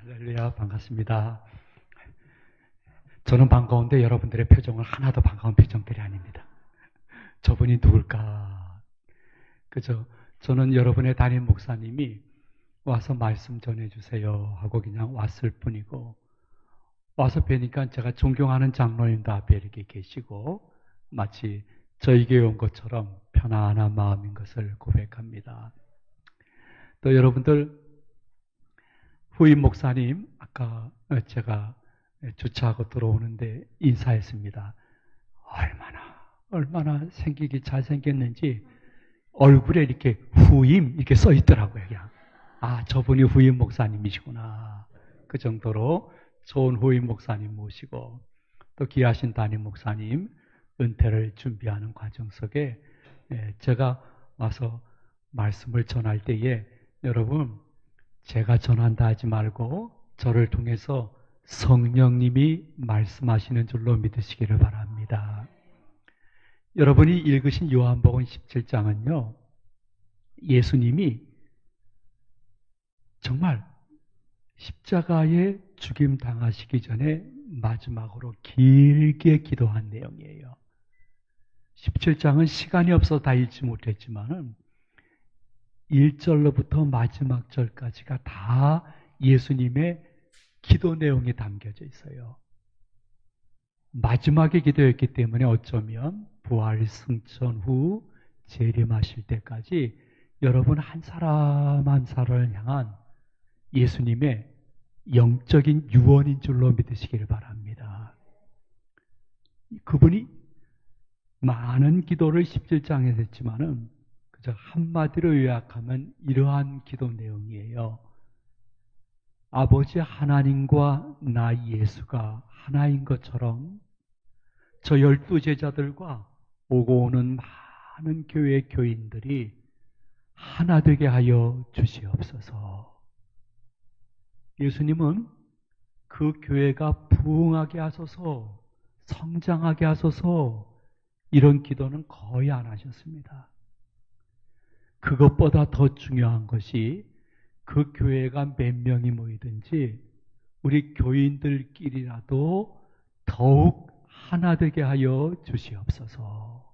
할렐루야, 반갑습니다. 저는 반가운데 여러분들의 표정은 하나도 반가운 표정들이 아닙니다. 저분이 누굴까? 그죠? 저는 여러분의 담임 목사님이 와서 말씀 전해주세요 하고 그냥 왔을 뿐이고, 와서 뵈니까 제가 존경하는 장로님도 앞에 이렇게 계시고, 마치 저에게 온 것처럼 편안한 마음인 것을 고백합니다. 또 여러분들, 후임 목사님, 아까 제가 주차하고 들어오는데 인사했습니다. 얼마나 생기기 잘생겼는지 얼굴에 이렇게 후임 이렇게 써 있더라고요. 그냥. 아, 저분이 후임 목사님이시구나. 그 정도로 좋은 후임 목사님 모시고 또 귀하신 담임 목사님 은퇴를 준비하는 과정 속에 제가 와서 말씀을 전할 때에 여러분 제가 전한다 하지 말고 저를 통해서 성령님이 말씀하시는 줄로 믿으시기를 바랍니다. 여러분이 읽으신 요한복음 17장은요, 예수님이 정말 십자가에 죽임 당하시기 전에 마지막으로 길게 기도한 내용이에요. 17장은 시간이 없어 다 읽지 못했지만은 1절로부터 마지막 절까지가 다 예수님의 기도 내용이 담겨져 있어요. 마지막에 기도였기 때문에 어쩌면 부활 승천 후 재림하실 때까지 여러분 한 사람 한 사람을 향한 예수님의 영적인 유언인 줄로 믿으시기를 바랍니다. 그분이 많은 기도를 17장에서 했지만은 그저 한마디로 요약하면 이러한 기도 내용이에요. 아버지 하나님과 나 예수가 하나인 것처럼 저 12제자들과 오고 오는 많은 교회 교인들이 하나 되게 하여 주시옵소서. 예수님은 그 교회가 부흥하게 하소서, 성장하게 하소서 이런 기도는 거의 안 하셨습니다. 그것보다 더 중요한 것이 그 교회가 몇 명이 모이든지 우리 교인들끼리라도 더욱 하나 되게 하여 주시옵소서.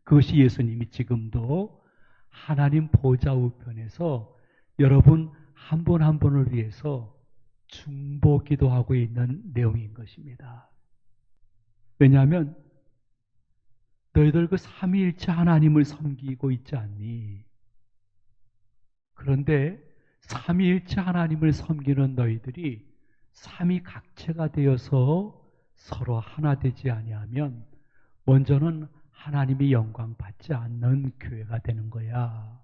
그것이 예수님이 지금도 하나님 보좌 우편에서 여러분 한 분 한 분을 위해서 중보 기도하고 있는 내용인 것입니다. 왜냐하면 너희들 그 삼위일체 하나님을 섬기고 있지 않니? 그런데 삼위일체 하나님을 섬기는 너희들이 삼위각체가 되어서 서로 하나 되지 아니하면 먼저는 하나님이 영광 받지 않는 교회가 되는 거야.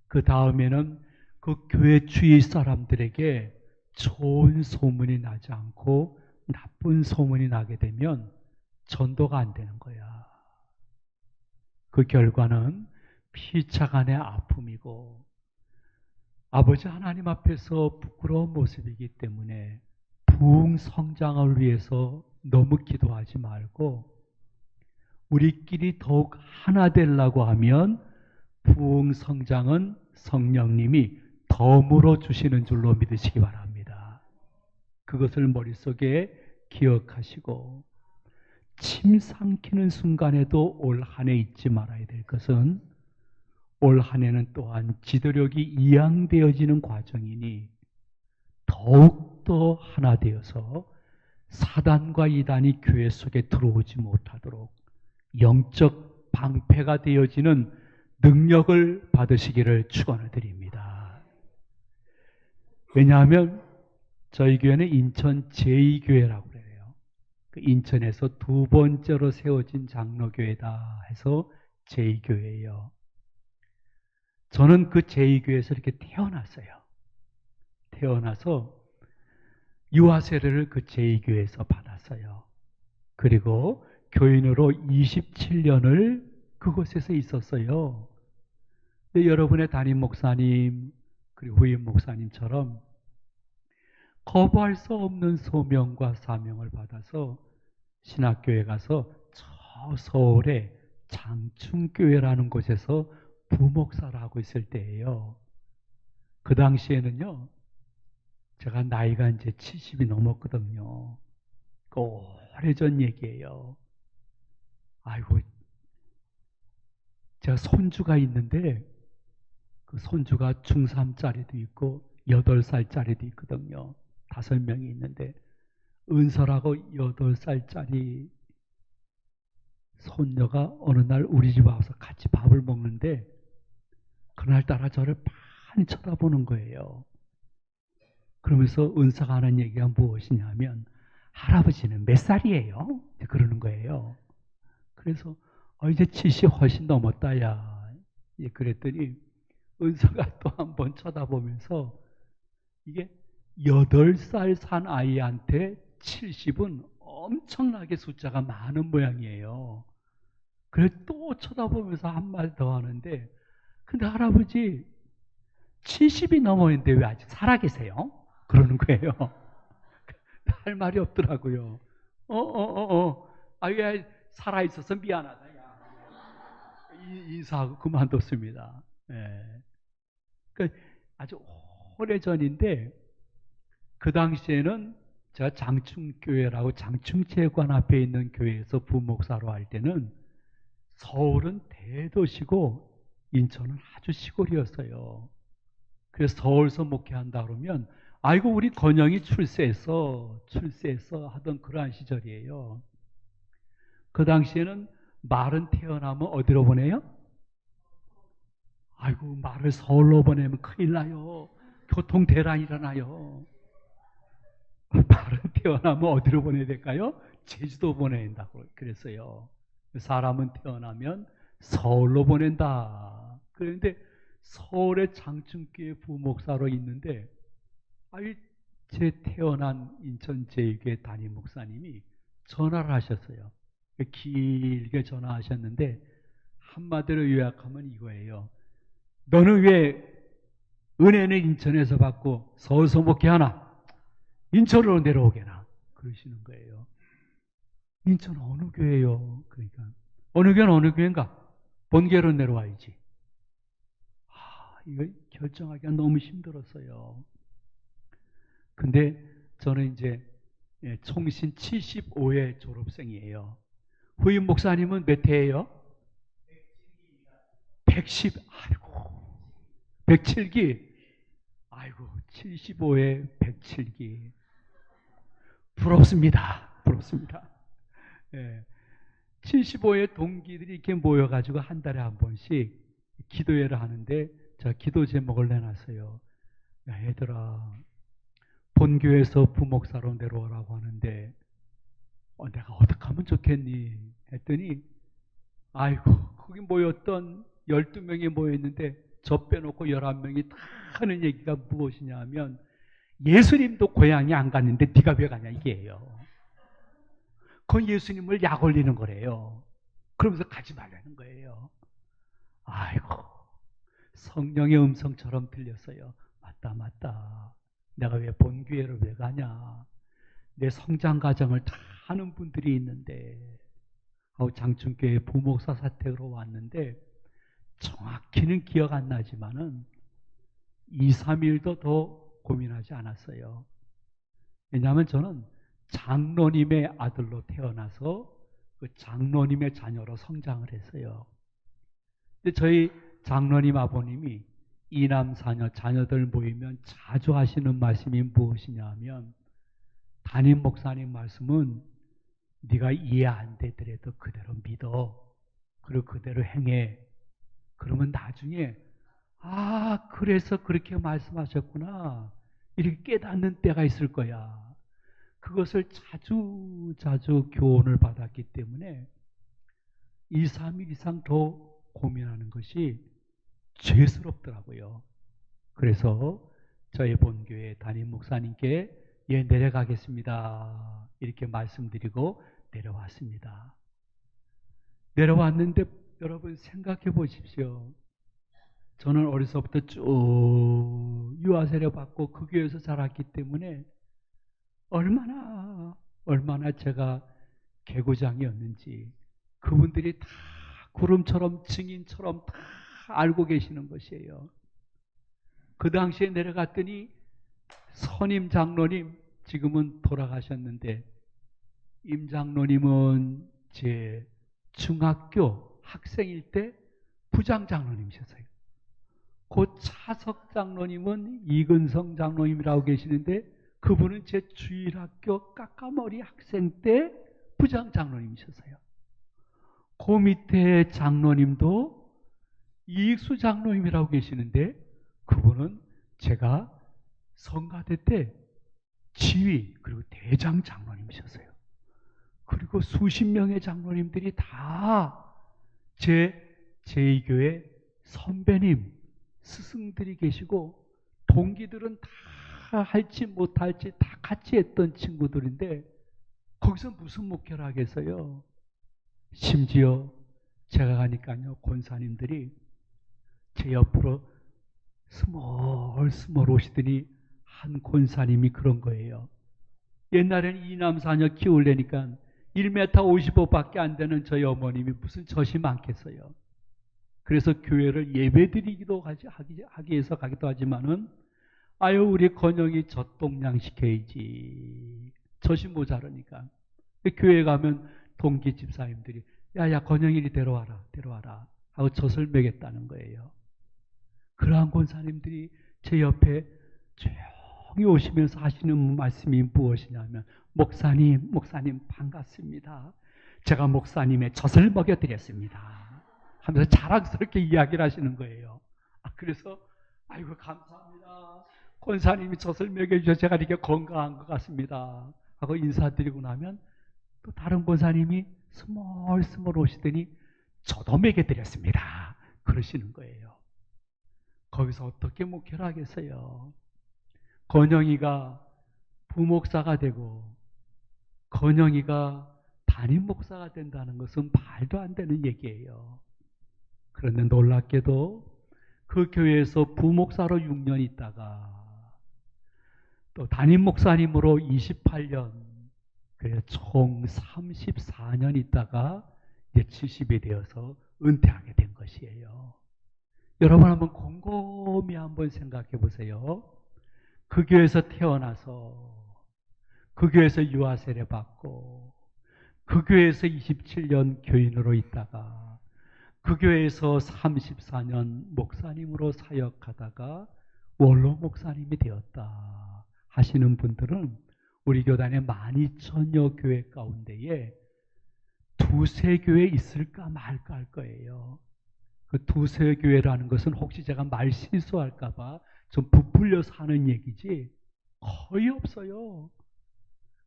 그 다음에는 그 교회 주위 사람들에게 좋은 소문이 나지 않고 나쁜 소문이 나게 되면 전도가 안 되는 거야. 그 결과는 피차간의 아픔이고 아버지 하나님 앞에서 부끄러운 모습이기 때문에 부흥 성장을 위해서 너무 기도하지 말고 우리끼리 더욱 하나 되려고 하면 부흥 성장은 성령님이 덤으로 주시는 줄로 믿으시기 바랍니다. 그것을 머릿속에 기억하시고 침 삼키는 순간에도 올 한 해 잊지 말아야 될 것은 올 한 해는 또한 지도력이 이양되어지는 과정이니 더욱더 하나 되어서 사단과 이단이 교회 속에 들어오지 못하도록 영적 방패가 되어지는 능력을 받으시기를 축원을 드립니다. 왜냐하면 저희 교회는 인천 제2교회라고 그래요. 그 인천에서 두 번째로 세워진 장로교회다 해서 제2교회예요. 저는 그 제2교회에서 이렇게 태어났어요. 태어나서 유아 세례를 그 제2교회에서 받았어요. 그리고 교인으로 27년을 그곳에서 있었어요. 근데 여러분의 담임 목사님 그리고 후임 목사님처럼 거부할 수 없는 소명과 사명을 받아서 신학교에 가서 저 서울의 장충교회라는 곳에서 부목사를 하고 있을 때예요. 그 당시에는요, 제가 나이가 이제 70이 넘었거든요. 그 오래전 얘기예요. 아이고, 제가 손주가 있는데 그 손주가 중3짜리도 있고 8살짜리도 있거든요. 5명이 있는데 은설하고 8살짜리 손녀가 어느 날 우리 집 와서 같이 밥을 먹는데 그날따라 저를 많이 쳐다보는 거예요. 그러면서 은서가 하는 얘기가 무엇이냐면 할아버지는 몇 살이에요? 그러는 거예요. 그래서 이제 70 훨씬 넘었다 야. 그랬더니 은서가 또 한 번 쳐다보면서 이게 8살 산 아이한테 70은 엄청나게 숫자가 많은 모양이에요. 그래 또 쳐다보면서 한마디 더 하는데 근데 할아버지 70이 넘었는데 왜 아직 살아계세요? 그러는 거예요. 할 말이 없더라고요. 야, 살아있어서 미안하다. 야. 인사하고 그만뒀습니다. 예. 그러니까 아주 오래전인데 그 당시에는 제가 장충교회라고 장충체육관 앞에 있는 교회에서 부목사로 할 때는 서울은 대도시고 인천은 아주 시골이었어요. 그래서 서울서 목회한다 그러면 아이고 우리 건영이 출세했어 하던 그러한 시절이에요. 그 당시에는 말은 태어나면 어디로 보내요? 아이고 말을 서울로 보내면 큰일 나요. 교통 대란 일어나요. 말은 태어나면 어디로 보내야 될까요? 제주도 보낸다고 그랬어요. 사람은 태어나면 서울로 보낸다. 그런데 서울의 장충교회 부목사로 있는데 제 태어난 인천 제2교회 담임 목사님이 전화를 하셨어요. 길게 전화하셨는데 한마디로 요약하면 이거예요. 너는 왜 은혜는 인천에서 받고 서울서 목회하나? 인천으로 내려오게나? 그러시는 거예요. 인천 어느 교회요? 그러니까 어느 교회는 어느 교회인가? 본교로 내려와야지. 이거 결정하기가 너무 힘들었어요. 근데 저는 이제 총신 75회 졸업생이에요. 후임 목사님은 몇 회예요? 110. 아이고. 107기. 아이고. 75회 107기. 부럽습니다. 부럽습니다. 예. 75회 동기들이 이렇게 모여가지고 한 달에 한 번씩 기도회를 하는데 제가 기도 제목을 내놨어요. 야, 얘들아. 본교에서 부목사로 내려오라고 하는데 내가 어떻게 하면 좋겠니? 했더니 아이고 거기 모였던 12명이 모였는데 저 빼놓고 11명이 다 하는 얘기가 무엇이냐 하면 예수님도 고향이 안 갔는데 네가 왜 가냐 이게예요. 그건 예수님을 약 올리는 거래요. 그러면서 가지 말라는 거예요. 아이고 성령의 음성처럼 들렸어요. 맞다. 내가 왜 본교회를 왜 가냐. 내 성장 과정을 다 하는 분들이 있는데 장충교회 부목사 사택으로 왔는데 정확히는 기억 안 나지만은 2, 3일도 더 고민하지 않았어요. 왜냐하면 저는 장로님의 아들로 태어나서 그 장로님의 자녀로 성장을 했어요. 근데 저희 장로님 아버님이 이남 사녀 자녀들 모이면 자주 하시는 말씀이 무엇이냐 하면 담임 목사님 말씀은 네가 이해 안 되더라도 그대로 믿어. 그리고 그대로 행해. 그러면 나중에 그래서 그렇게 말씀하셨구나. 이렇게 깨닫는 때가 있을 거야. 그것을 자주 교훈을 받았기 때문에 2, 3일 이상 더 고민하는 것이 죄스럽더라고요. 그래서 저희 본교회 담임 목사님께 내려가겠습니다. 이렇게 말씀드리고 내려왔습니다. 내려왔는데 여러분 생각해 보십시오. 저는 어려서부터 쭉 유아세례 받고 그 교회에서 자랐기 때문에 얼마나 제가 개구장이었는지 그분들이 다 구름처럼 증인처럼 다 알고 계시는 것이에요. 그 당시에 내려갔더니 선임 장로님 지금은 돌아가셨는데 임 장로님은 제 중학교 학생일 때 부장 장로님이셨어요. 그 차석 장로님은 이근성 장로님이라고 계시는데 그분은 제 주일학교 까까머리 학생 때 부장 장로님이셨어요. 그 밑에 장로님도 이익수 장로님이라고 계시는데 그분은 제가 성가대 때 지휘 그리고 대장 장로님이셨어요. 그리고 수십 명의 장로님들이 다 제 제2교회 선배님, 스승들이 계시고 동기들은 다 할지 못할지 다 같이 했던 친구들인데 거기서 무슨 목회를 하겠어요? 심지어 제가 가니까요 권사님들이 제 옆으로 스멀스멀 오시더니 한 권사님이 그런 거예요. 옛날에는 이남사녀 키우려니까 1m 55밖에 안 되는 저희 어머님이 무슨 젖이 많겠어요. 그래서 교회를 예배드리기도 하기 위해서 가기도 하지만은 아유 우리 건영이 젖동량 시켜야지. 젖이 모자라니까. 교회 가면 동기 집사님들이 야야 건영이를 데려와라 하고 젖을 먹였다는 거예요. 그러한 권사님들이 제 옆에 조용히 오시면서 하시는 말씀이 무엇이냐면 목사님 반갑습니다. 제가 목사님의 젖을 먹여드렸습니다 하면서 자랑스럽게 이야기를 하시는 거예요. 그래서 아이고 감사합니다. 권사님이 젖을 먹여주셔서 제가 이렇게 건강한 것 같습니다 하고 인사드리고 나면 또 다른 권사님이 스멀스멀 오시더니 저도 먹여드렸습니다 그러시는 거예요. 거기서 어떻게 목회를 하겠어요? 건영이가 부목사가 되고 건영이가 담임 목사가 된다는 것은 말도 안 되는 얘기예요. 그런데 놀랍게도 그 교회에서 부목사로 6년 있다가 또 담임 목사님으로 28년, 그래서 총 34년 있다가 이제 70이 되어서 은퇴하게 된 것이에요. 여러분 한번 곰곰이 한번 생각해 보세요. 그 교회에서 태어나서 그 교회에서 유아 세례 받고 그 교회에서 27년 교인으로 있다가 그 교회에서 34년 목사님으로 사역하다가 원로 목사님이 되었다 하시는 분들은 우리 교단의 12,000여 교회 가운데에 두세 교회 있을까 말까 할 거예요. 그 두세 교회라는 것은 혹시 제가 말 실수할까 봐 좀 부풀려서 하는 얘기지 거의 없어요.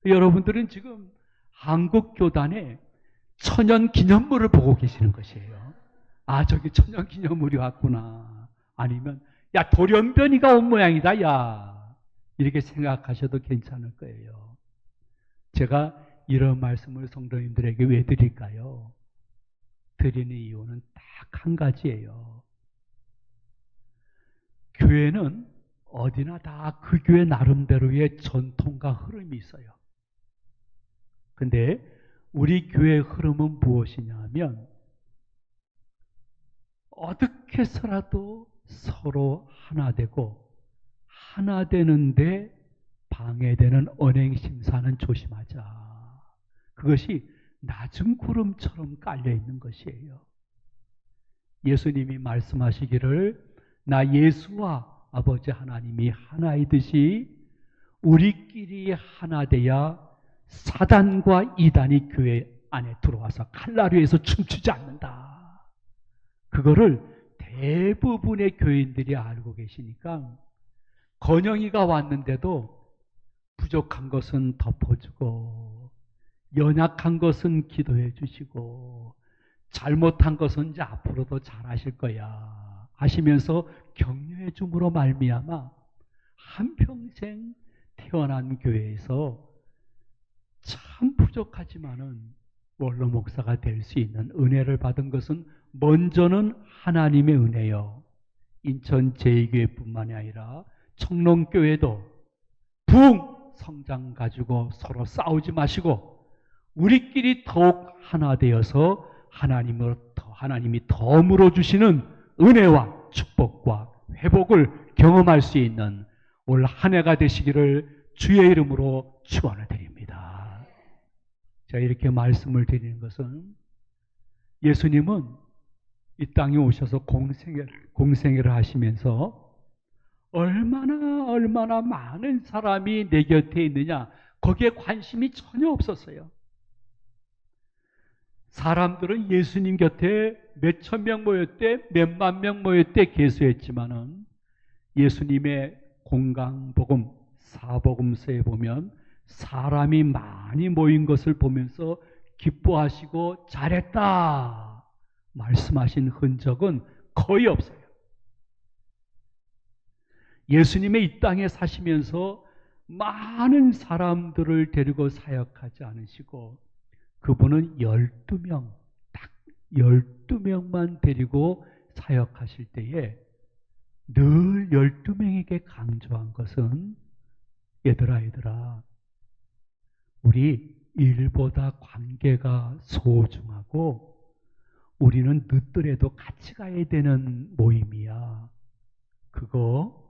여러분들은 지금 한국 교단의 천연 기념물을 보고 계시는 것이에요. 아 저기 천연 기념물이 왔구나. 아니면 야 돌연변이가 온 모양이다 야 이렇게 생각하셔도 괜찮을 거예요. 제가 이런 말씀을 성도님들에게 왜 드릴까요? 드리는 이유는 딱 한 가지예요. 교회는 어디나 다 그 교회 나름대로의 전통과 흐름이 있어요. 근데 우리 교회의 흐름은 무엇이냐면 어떻게 해서라도 서로 하나 되고 하나 되는데 방해되는 언행심사는 조심하자. 그것이 낮은 구름처럼 깔려있는 것이에요. 예수님이 말씀하시기를 나 예수와 아버지 하나님이 하나이듯이 우리끼리 하나 돼야 사단과 이단이 교회 안에 들어와서 칼날위에서 춤추지 않는다. 그거를 대부분의 교인들이 알고 계시니까 건영이가 왔는데도 부족한 것은 덮어주고 연약한 것은 기도해 주시고 잘못한 것은 이제 앞으로도 잘하실 거야 하시면서 격려해 줌으로 말미암아 한평생 태어난 교회에서 참 부족하지만은 원로 목사가 될 수 있는 은혜를 받은 것은 먼저는 하나님의 은혜요. 인천 제2교회뿐만이 아니라 청롱교회도 부흥 성장 가지고 서로 싸우지 마시고 우리끼리 더욱 하나 되어서 하나님이 더 물어주시는 은혜와 축복과 회복을 경험할 수 있는 올 한 해가 되시기를 주의 이름으로 축원을 드립니다. 제가 이렇게 말씀을 드리는 것은 예수님은 이 땅에 오셔서 공생애를 하시면서 얼마나 많은 사람이 내 곁에 있느냐, 거기에 관심이 전혀 없었어요. 사람들은 예수님 곁에 몇천 명 모였대, 몇만 명 모였대 계수했지만은 예수님의 공강복음, 사복음서에 보면 사람이 많이 모인 것을 보면서 기뻐하시고 잘했다 말씀하신 흔적은 거의 없어요. 예수님의 이 땅에 사시면서 많은 사람들을 데리고 사역하지 않으시고 그분은 12명, 딱 12명만 데리고 사역하실 때에 늘 12명에게 강조한 것은 얘들아 우리 일보다 관계가 소중하고 우리는 늦더라도 같이 가야 되는 모임이야. 그거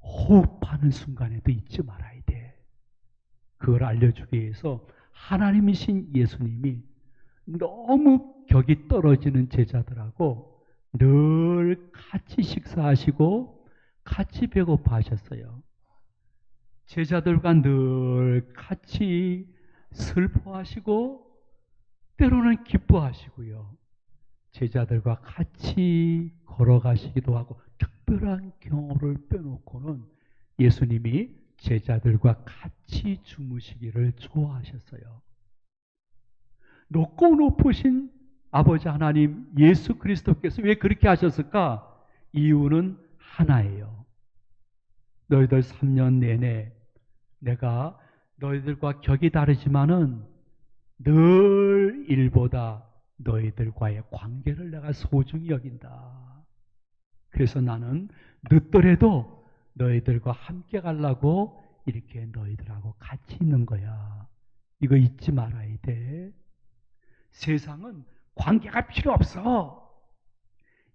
호흡하는 순간에도 잊지 말아야 돼. 그걸 알려주기 위해서 하나님이신 예수님이 너무 격이 떨어지는 제자들하고 늘 같이 식사하시고 같이 배고파하셨어요. 제자들과 늘 같이 슬퍼하시고 때로는 기뻐하시고요. 제자들과 같이 걸어가시기도 하고 특별한 경우를 빼놓고는 예수님이 제자들과 같이 주무시기를 좋아하셨어요. 높고 높으신 아버지 하나님 예수 그리스도께서 왜 그렇게 하셨을까? 이유는 하나예요. 너희들 3년 내내 내가 너희들과 격이 다르지만은 늘 일보다 너희들과의 관계를 내가 소중히 여긴다. 그래서 나는 늦더라도 너희들과 함께 가려고 이렇게 너희들하고 같이 있는 거야. 이거 잊지 말아야 돼. 세상은 관계가 필요 없어.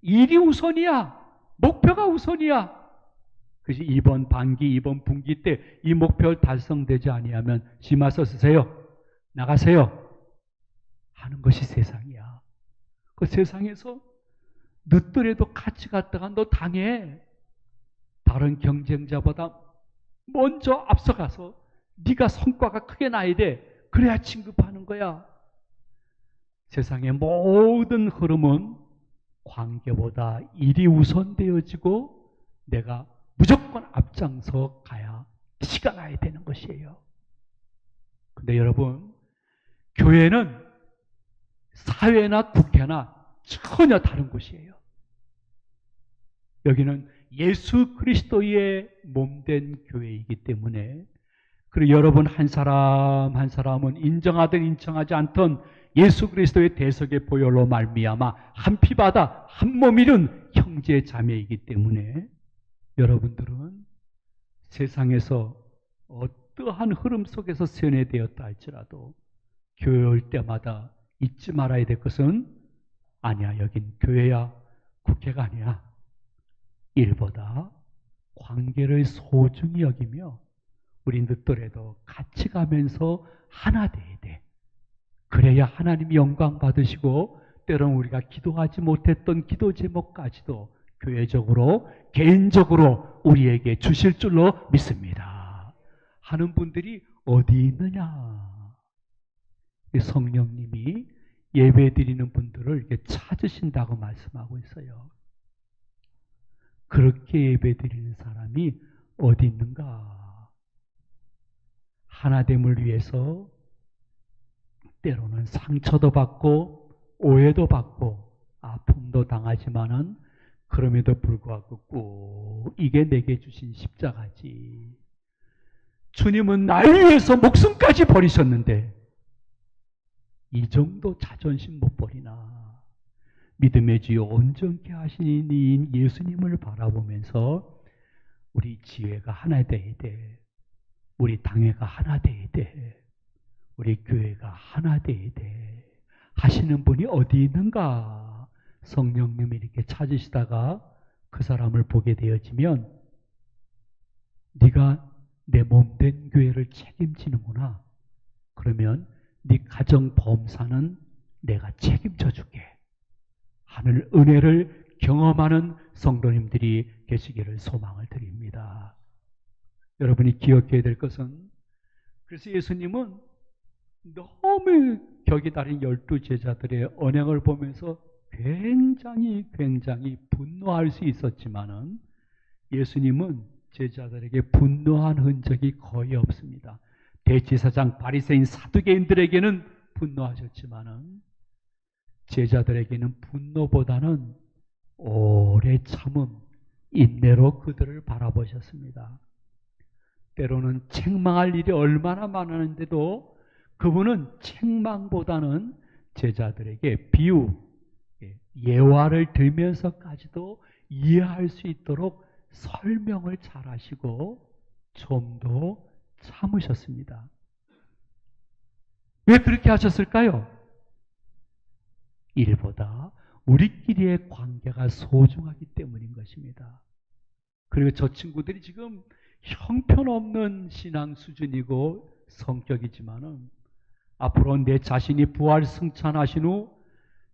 일이 우선이야. 목표가 우선이야. 그래서 이번 반기, 이번 분기 때 이 목표를 달성되지 아니하면 심화서 쓰세요. 나가세요. 하는 것이 세상이야. 그 세상에서 늦더라도 같이 갔다가 너 당해. 다른 경쟁자보다 먼저 앞서가서 네가 성과가 크게 나야 돼. 그래야 진급하는 거야. 세상의 모든 흐름은 관계보다 일이 우선되어지고 내가 무조건 앞장서 가야 티가 나야 되는 것이에요. 근데 여러분, 교회는 사회나 국회나 전혀 다른 곳이에요. 여기는 예수 그리스도의 몸된 교회이기 때문에 그리고 여러분 한 사람 한 사람은 인정하든 인정하지 않든 예수 그리스도의 대속의 보혈로 말미암아 한 피바다 한 몸 이룬 형제 자매이기 때문에 여러분들은 세상에서 어떠한 흐름 속에서 세뇌되었다 할지라도 교회 올 때마다 잊지 말아야 될 것은 아니야. 여긴 교회야. 국회가 아니야. 일보다 관계를 소중히 여기며 우리 늦더라도 같이 가면서 하나 돼야 돼. 그래야 하나님이 영광 받으시고 때로는 우리가 기도하지 못했던 기도 제목까지도 교회적으로 개인적으로 우리에게 주실 줄로 믿습니다. 하는 분들이 어디 있느냐? 성령님이 예배 드리는 분들을 이렇게 찾으신다고 말씀하고 있어요. 그렇게 예배 드리는 사람이 어디 있는가? 하나됨을 위해서 때로는 상처도 받고 오해도 받고 아픔도 당하지만은 그럼에도 불구하고 꼭 이게 내게 주신 십자가지. 주님은 날 위해서 목숨까지 버리셨는데 이 정도 자존심 못 버리나. 믿음의 주여 온전케 하시는 이인 예수님을 바라보면서 우리 지회가 하나 돼야 돼. 우리 당회가 하나 돼야 돼. 우리 교회가 하나 돼야 돼. 하시는 분이 어디 있는가? 성령님이 이렇게 찾으시다가 그 사람을 보게 되어지면 네가 내 몸된 교회를 책임지는구나. 그러면 네 가정 범사는 내가 책임져 줄게 하늘 은혜를 경험하는 성도님들이 계시기를 소망을 드립니다. 여러분이 기억해야 될 것은, 그래서 예수님은 너무 격이 다른 12제자들의 언행을 보면서 굉장히 분노할 수 있었지만은 예수님은 제자들에게 분노한 흔적이 거의 없습니다. 대제사장 바리새인 사두개인들에게는 분노하셨지만은 제자들에게는 분노보다는 오래 참음, 인내로 그들을 바라보셨습니다. 때로는 책망할 일이 얼마나 많았는데도 그분은 책망보다는 제자들에게 비유, 예화를 들면서까지도 이해할 수 있도록 설명을 잘 하시고 좀 더 참으셨습니다. 왜 그렇게 하셨을까요? 일보다 우리끼리의 관계가 소중하기 때문인 것입니다. 그리고 저 친구들이 지금 형편없는 신앙 수준이고 성격이지만은 앞으로 내 자신이 부활 승천하신 후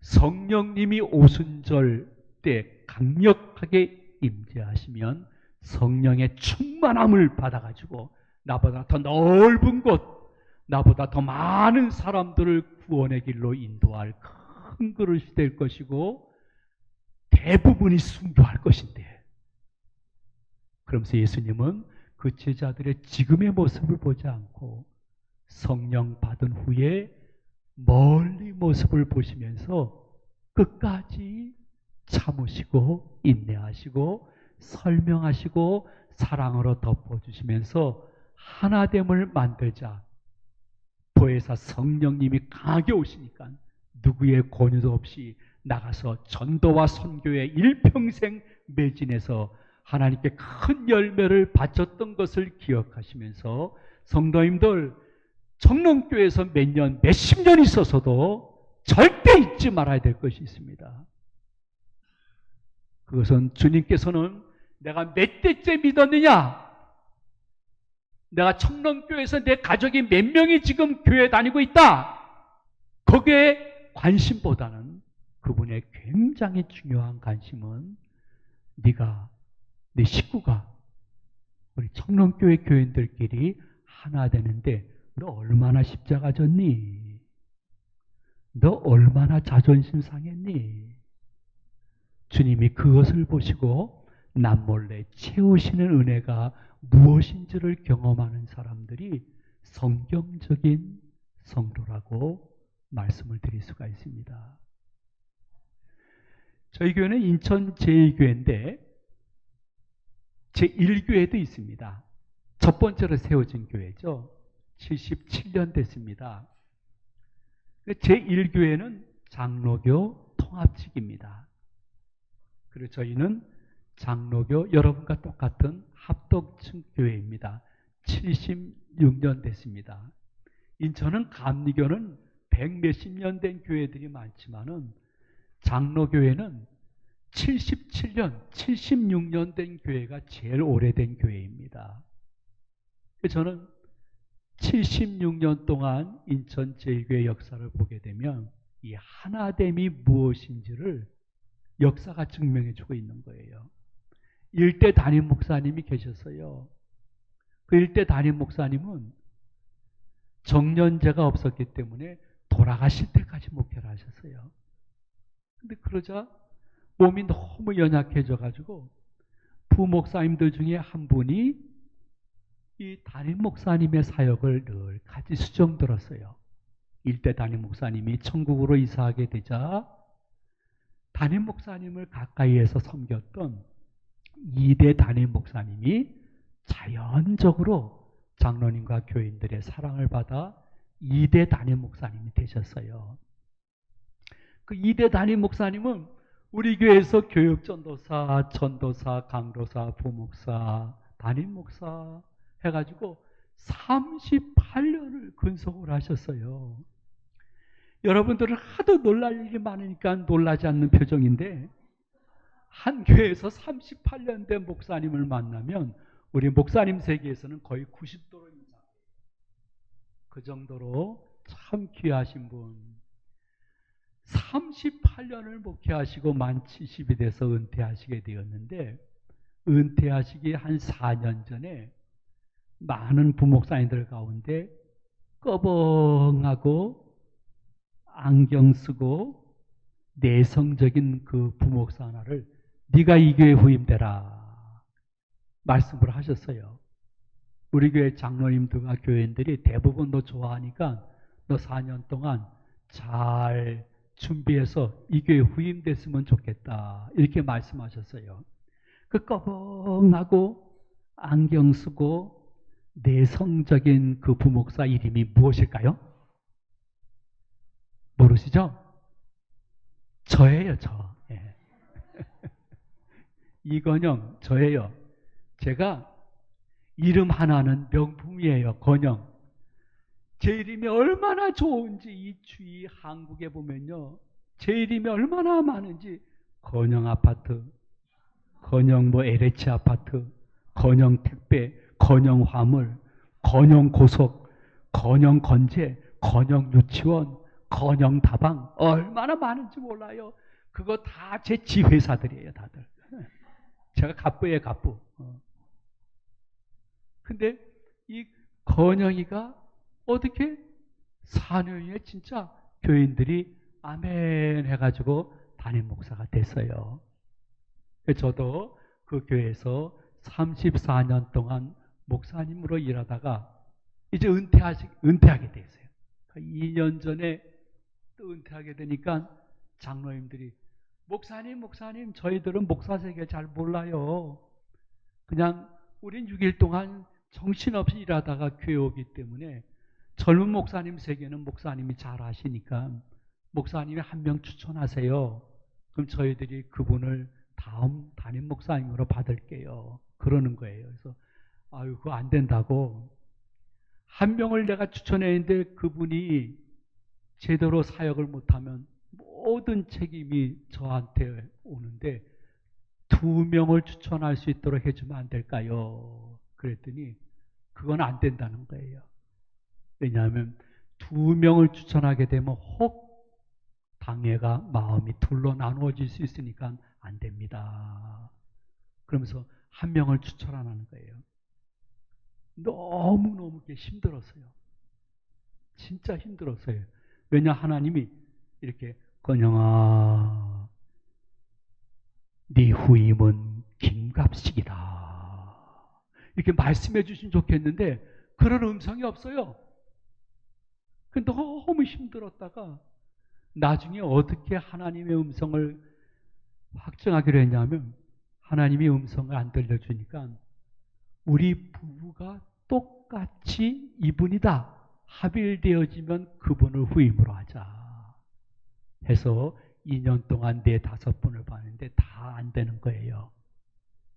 성령님이 오순절 때 강력하게 임재하시면 성령의 충만함을 받아가지고 나보다 더 넓은 곳, 나보다 더 많은 사람들을 구원의 길로 인도할 큰 그릇이 될 것이고 대부분이 순교할 것인데, 그러면서 예수님은 그 제자들의 지금의 모습을 보지 않고 성령 받은 후에 멀리 모습을 보시면서 끝까지 참으시고 인내하시고 설명하시고 사랑으로 덮어주시면서 하나됨을 만들자. 보혜사 성령님이 강하게 오시니까 누구의 권유도 없이 나가서 전도와 선교에 일평생 매진해서 하나님께 큰 열매를 바쳤던 것을 기억하시면서 성도님들 청롱교회에서 몇 년, 몇십 년 있어서도 절대 잊지 말아야 될 것이 있습니다. 그것은 주님께서는 내가 몇 대째 믿었느냐? 내가 청롱교회에서 내 가족이 몇 명이 지금 교회 다니고 있다? 거기에 관심보다는 그분의 굉장히 중요한 관심은 네가, 네 식구가, 우리 청롱교회 교인들끼리 하나 되는데 너 얼마나 십자가 졌니? 너 얼마나 자존심 상했니? 주님이 그것을 보시고 남몰래 채우시는 은혜가 무엇인지를 경험하는 사람들이 성경적인 성도라고 말씀을 드릴 수가 있습니다. 저희 교회는 인천 제2교회인데 제1교회도 있습니다. 첫 번째로 세워진 교회죠. 77년 됐습니다. 제1교회는 장로교 통합측입니다. 그리고 저희는 장로교 여러분과 똑같은 합동층 교회입니다. 76년 됐습니다. 인천은 감리교는 100몇십 년 된 교회들이 많지만은 장로교회는 77년, 76년 된 교회가 제일 오래된 교회입니다. 저는 76년 동안 인천 제1교회 역사를 보게 되면 이 하나됨이 무엇인지를 역사가 증명해주고 있는 거예요. 일대 담임 목사님이 계셨어요. 그 일대 담임 목사님은 정년제가 없었기 때문에 돌아가실 때까지 목회를 하셨어요. 근데 그러자 몸이 너무 연약해져가지고 부목사님들 중에 한 분이 이 담임 목사님의 사역을 늘 같이 수정들었어요. 일대 담임 목사님이 천국으로 이사하게 되자 담임 목사님을 가까이에서 섬겼던 2대 담임 목사님이 자연적으로 장로님과 교인들의 사랑을 받아 2대 담임 목사님이 되셨어요. 그 2대 담임 목사님은 우리 교회에서 교육전도사, 전도사, 강도사, 부목사, 담임 목사 해가지고 38년을 근속을 하셨어요. 여러분들은 하도 놀랄 일이 많으니까 놀라지 않는 표정인데 한 교회에서 38년 된 목사님을 만나면 우리 목사님 세계에서는 거의 90도로 이상. 그 정도로 참 귀하신 분. 38년을 목회하시고 만 70이 돼서 은퇴하시게 되었는데, 은퇴하시기 한 4년 전에 많은 부목사님들 가운데 꺼벙하고 안경 쓰고 내성적인 그 부목사 하나를 네가 이 교회 후임되라 말씀을 하셨어요. 우리 교회 장로님들과 교인들이 대부분 너 좋아하니까 너 4년 동안 잘 준비해서 이 교회 후임됐으면 좋겠다 이렇게 말씀하셨어요. 그 꺼벙하고 안경 쓰고 내성적인 그 부목사 이름이 무엇일까요? 모르시죠? 저예요, 저. 예. 이건영, 저예요. 제가 이름 하나는 명품이에요, 건영. 제 이름이 얼마나 좋은지 이 주위 한국에 보면요. 제 이름이 얼마나 많은지 건영 아파트, 건영 뭐 LH 아파트, 건영 택배, 건영 화물, 건영 고속, 건영 건재, 건영 유치원, 건영 다방 얼마나 많은지 몰라요. 그거 다 제 지회사들이에요, 다들. 제가 갑부예요, 갑부. 근데 이 건영이가 어떻게 4년에 진짜 교인들이 아멘 해가지고 담임 목사가 됐어요. 저도 그 교회에서 34년 동안 목사님으로 일하다가 이제 은퇴하게 됐어요. 2년 전에 또 은퇴하게 되니까 장로님들이 목사님, 저희들은 목사 세계 잘 몰라요. 그냥 우린 6일 동안 정신없이 일하다가 교회 오기 때문에 젊은 목사님 세계는 목사님이 잘 아시니까 목사님이 한 명 추천하세요. 그럼 저희들이 그분을 다음 담임 목사님으로 받을게요. 그러는 거예요. 그래서 아유 그거 안 된다고. 한 명을 내가 추천했는데 그분이 제대로 사역을 못하면 모든 책임이 저한테 오는데 2명을 추천할 수 있도록 해주면 안 될까요? 그랬더니 그건 안 된다는 거예요. 왜냐하면 2명을 추천하게 되면 혹 당회가 마음이 둘로 나누어질 수 있으니까 안 됩니다. 그러면서 한 명을 추천하는 거예요. 너무너무 힘들었어요. 진짜 힘들었어요. 왜냐 하나님이 이렇게 건영아 네 후임은 김갑식이다 이렇게 말씀해 주시면 좋겠는데 그런 음성이 없어요. 근데 너무 힘들었다가 나중에 어떻게 하나님의 음성을 확정하기로 했냐면 하나님이 음성을 안 들려주니까 우리 부부가 똑같이 이분이다 합일되어지면 그분을 후임으로 하자 해서 2년 동안 4-5번을 봤는데 다 안 되는 거예요.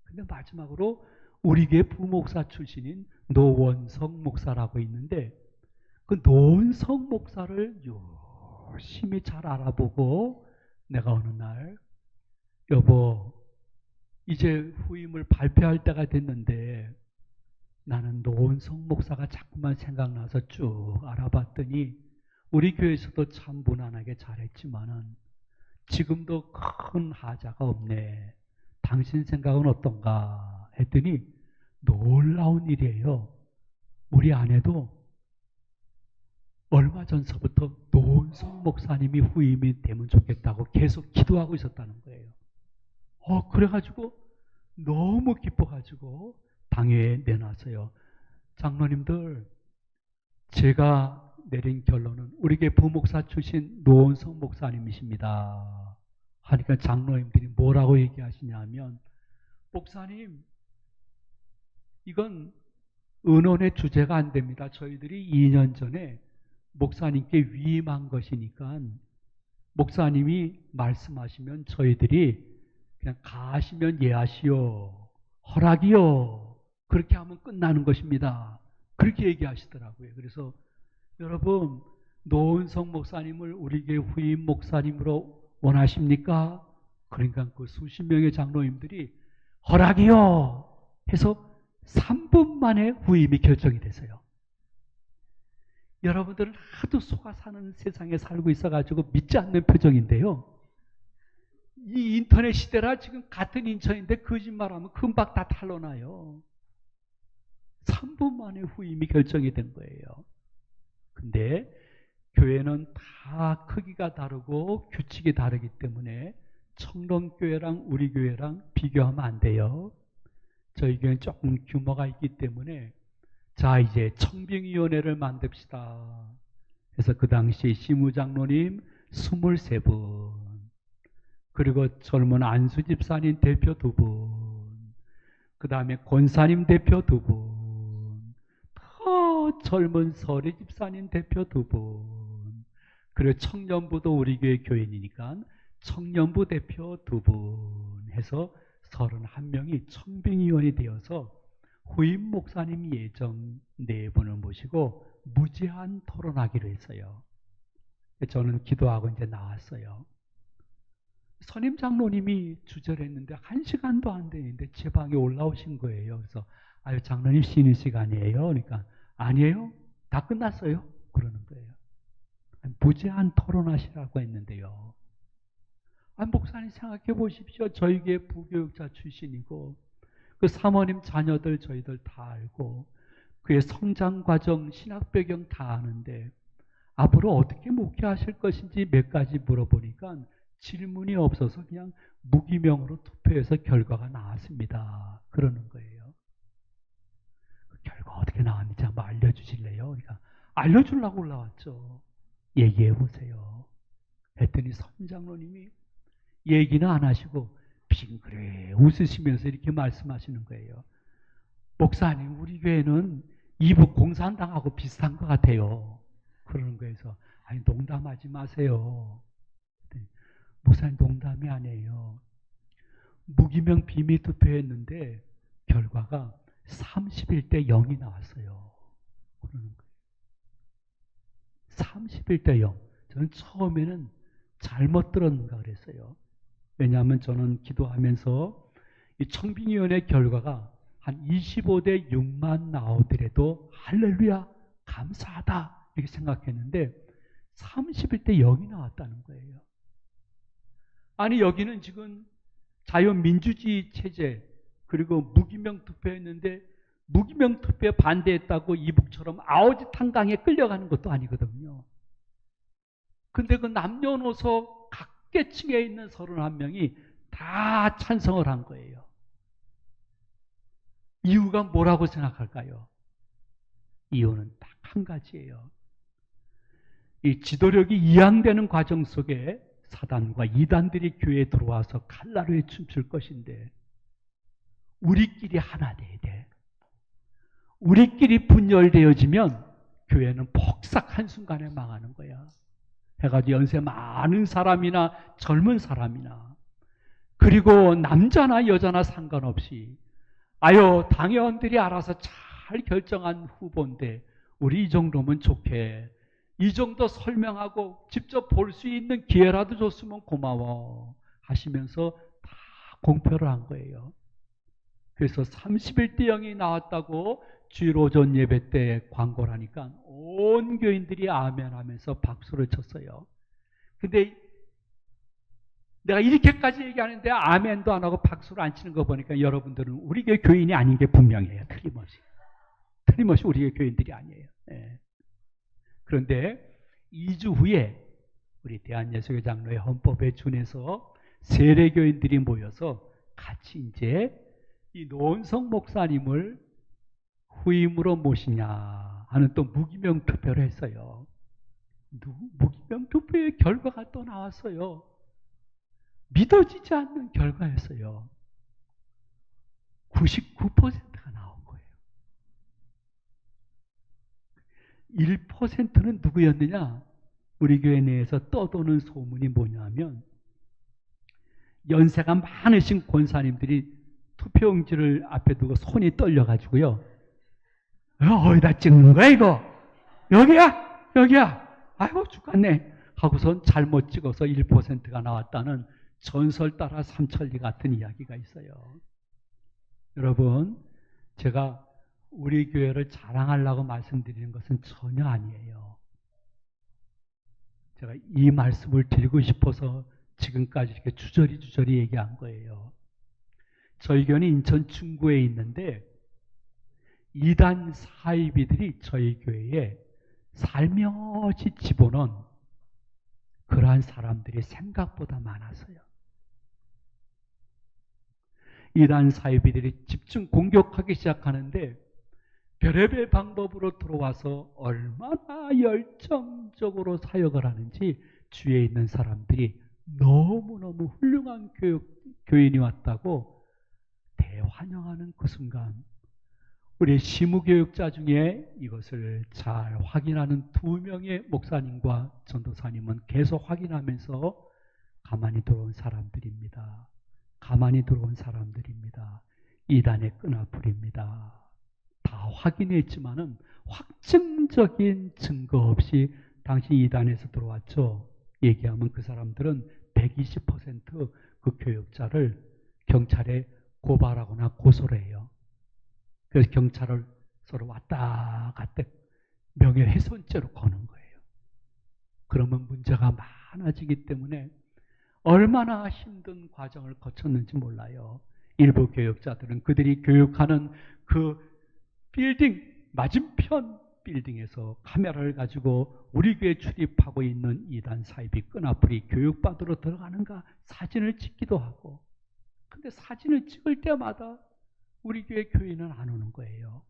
근데 마지막으로 우리 교회 부목사 출신인 노원성 목사라고 있는데 그 노원성 목사를 열심히 잘 알아보고 내가 어느 날 여보 이제 후임을 발표할 때가 됐는데 나는 노원성 목사가 자꾸만 생각나서 쭉 알아봤더니 우리 교회에서도 참 무난하게 잘했지만은 지금도 큰 하자가 없네. 당신 생각은 어떤가 했더니 놀라운 일이에요. 우리 아내도 얼마 전서부터 노원성 목사님이 후임이 되면 좋겠다고 계속 기도하고 있었다는 거예요. 그래가지고 너무 기뻐가지고 당회에 내놨어요. 장로님들, 제가 내린 결론은 우리 교회 부목사 출신 노원성 목사님이십니다. 하니까 장로님들이 뭐라고 얘기하시냐면 목사님, 이건 은혼의 주제가 안 됩니다. 저희들이 2년 전에 목사님께 위임한 것이니까 목사님이 말씀하시면 저희들이 그냥 가시면 예하시오. 허락이요. 그렇게 하면 끝나는 것입니다. 그렇게 얘기하시더라고요. 그래서 여러분 노은성 목사님을 우리 교회 후임 목사님으로 원하십니까? 그러니까 그 수십 명의 장로님들이 허락이요 해서 3분 만에 후임이 결정이 됐어요. 여러분들은 하도 속아 사는 세상에 살고 있어가지고 믿지 않는 표정인데요. 이 인터넷 시대라 지금 같은 인천인데 거짓말하면 금방 다 탄로나요. 3분 만에 후임이 결정이 된 거예요. 근데 교회는 다 크기가 다르고 규칙이 다르기 때문에 청롱교회랑 우리 교회랑 비교하면 안 돼요. 저희 교회는 조금 규모가 있기 때문에 자, 이제 청빙위원회를 만듭시다. 그래서 그 당시 시무장로님 23분, 그리고 젊은 안수 집사님 대표 2분, 그 다음에 권사님 대표 2분, 더 젊은 서리 집사님 대표 2분, 그리고 청년부도 우리 교회 교인이니까 청년부 대표 2분 해서 31명이 청빙위원이 되어서 후임 목사님 예정 4분을 모시고 무제한 토론하기로 했어요. 저는 기도하고 이제 나왔어요. 선임 장로님이 주절했는데 1시간도 안 되는데 제 방에 올라오신 거예요. 그래서 아유 장로님 쉬는 시간이에요. 그러니까 아니에요. 다 끝났어요. 그러는 거예요. 무제한 토론하시라고 했는데요. 목사님 생각해 보십시오. 저희 교회 부교육자 출신이고 그 사모님 자녀들 저희들 다 알고 그의 성장 과정, 신학 배경 다 아는데 앞으로 어떻게 목회하실 것인지 몇 가지 물어보니까 질문이 없어서 그냥 무기명으로 투표해서 결과가 나왔습니다. 그러는 거예요. 그 결과 어떻게 나왔는지 한번 알려주실래요? 그러니까 알려주려고 올라왔죠. 얘기해 보세요. 했더니 선장로님이 얘기는 안 하시고 빙그레 웃으시면서 이렇게 말씀하시는 거예요. 목사님, 우리 교회는 이북 공산당하고 비슷한 것 같아요. 그러는 거에서 아니 농담하지 마세요. 목사님 농담이 아니에요. 무기명 비밀 투표했는데 결과가 31대 0이 나왔어요. 그러는 거예요. 31대 0. 저는 처음에는 잘못 들었는가 그랬어요. 왜냐하면 저는 기도하면서 이 청빙위원회 결과가 한 25대 6만 나오더라도 할렐루야 감사하다 이렇게 생각했는데 31대 0이 나왔다는 거예요. 아니 여기는 지금 자유민주주의 체제 그리고 무기명 투표했는데 무기명 투표에 반대했다고 이북처럼 아오지 탄강에 끌려가는 것도 아니거든요. 근데 그 남녀노소 각계층에 있는 31명이 다 찬성을 한 거예요. 이유가 뭐라고 생각할까요? 이유는 딱 한 가지예요. 이 지도력이 이양되는 과정 속에 사단과 이단들이 교회에 들어와서 칼날을 춤출 것인데 우리끼리 하나 돼야 돼. 우리끼리 분열되어지면 교회는 폭삭 한순간에 망하는 거야. 해가지고 연세 많은 사람이나 젊은 사람이나 그리고 남자나 여자나 상관없이 아유 당회원들이 알아서 잘 결정한 후보인데 우리 이 정도면 좋게 이 정도 설명하고 직접 볼 수 있는 기회라도 줬으면 고마워 하시면서 다 공표를 한 거예요. 그래서 31대 0이 나왔다고 주일 오전 예배 때 광고를 하니까 온 교인들이 아멘 하면서 박수를 쳤어요. 근데 내가 이렇게까지 얘기하는데 아멘도 안 하고 박수를 안 치는 거 보니까 여러분들은 우리 교회 교인이 아닌 게 분명해요. 틀림없이 우리 교회 교인들이 아니에요. 네. 그런데 2주 후에 우리 대한예수교 장로의 헌법에 준해서 세례교인들이 모여서 같이 이제 이 노원성 목사님을 후임으로 모시냐 하는 또 무기명 투표를 했어요. 무기명 투표의 결과가 또 나왔어요. 믿어지지 않는 결과였어요. 99%가 나온 거예요. 1%는 누구였느냐? 우리 교회 내에서 떠도는 소문이 뭐냐면 연세가 많으신 권사님들이 투표용지를 앞에 두고 손이 떨려가지고요. 어디다 찍는 거야 이거? 여기야? 여기야? 아이고 죽겠네 하고선 잘못 찍어서 1%가 나왔다는 전설 따라 삼천리 같은 이야기가 있어요. 여러분 제가 우리 교회를 자랑하려고 말씀드리는 것은 전혀 아니에요. 제가 이 말씀을 드리고 싶어서 지금까지 이렇게 주저리 얘기한 거예요. 저희 교회는 인천 중구에 있는데 이단 사이비들이 저희 교회에 살며시 집어넣은 그러한 사람들이 생각보다 많았어요. 이단 사이비들이 집중 공격하기 시작하는데 별의별 방법으로 들어와서 얼마나 열정적으로 사역을 하는지 주위에 있는 사람들이 너무너무 훌륭한 교인이 왔다고 대환영하는 그 순간 우리 시무교육자 중에 이것을 잘 확인하는 2명의 목사님과 전도사님은 계속 확인하면서 가만히 들어온 사람들입니다. 가만히 들어온 사람들입니다. 이단의 끈아풀입니다. 다 확인했지만은 확증적인 증거 없이 당신 이단에서 들어왔죠. 얘기하면 그 사람들은 120%그 교육자를 경찰에 고발하거나 고소를 해요. 그래서 경찰을 서로 왔다 갔다 명예훼손죄로 거는 거예요. 그러면 문제가 많아지기 때문에 얼마나 힘든 과정을 거쳤는지 몰라요. 일부 교육자들은 그들이 교육하는 그 빌딩, 맞은편 빌딩에서 카메라를 가지고 우리 교회에 출입하고 있는 이단 사이비 끈아풀이 교육받으러 들어가는가 사진을 찍기도 하고, 근데 사진을 찍을 때마다 우리 교회 교인은 안 오는 거예요.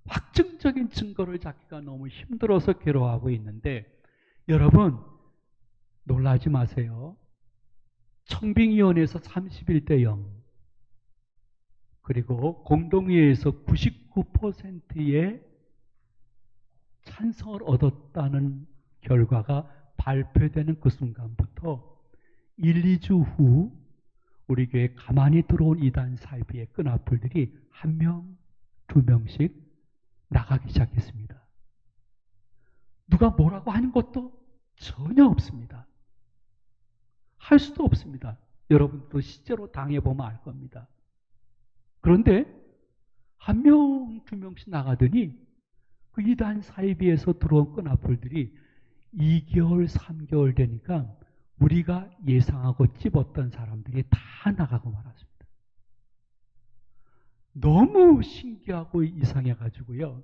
확증적인 증거를 잡기가 너무 힘들어서 괴로워하고 있는데, 여러분 놀라지 마세요. 청빙위원회에서 31대 0, 그리고 공동회의에서 99%의 찬성을 얻었다는 결과가 발표되는 그 순간부터 1, 2주 후 우리 교회에 가만히 들어온 이단 사이비의 끈아풀들이 1명, 2명씩 나가기 시작했습니다. 누가 뭐라고 하는 것도 전혀 없습니다. 할 수도 없습니다. 여러분도 실제로 당해보면 알 겁니다. 그런데 1명, 2명씩 나가더니 그 이단 사이비에서 들어온 끈아풀들이 2개월, 3개월 되니까 우리가 예상하고 찝었던 사람들이 다 나가고 말았습니다. 너무 신기하고 이상해가지고요.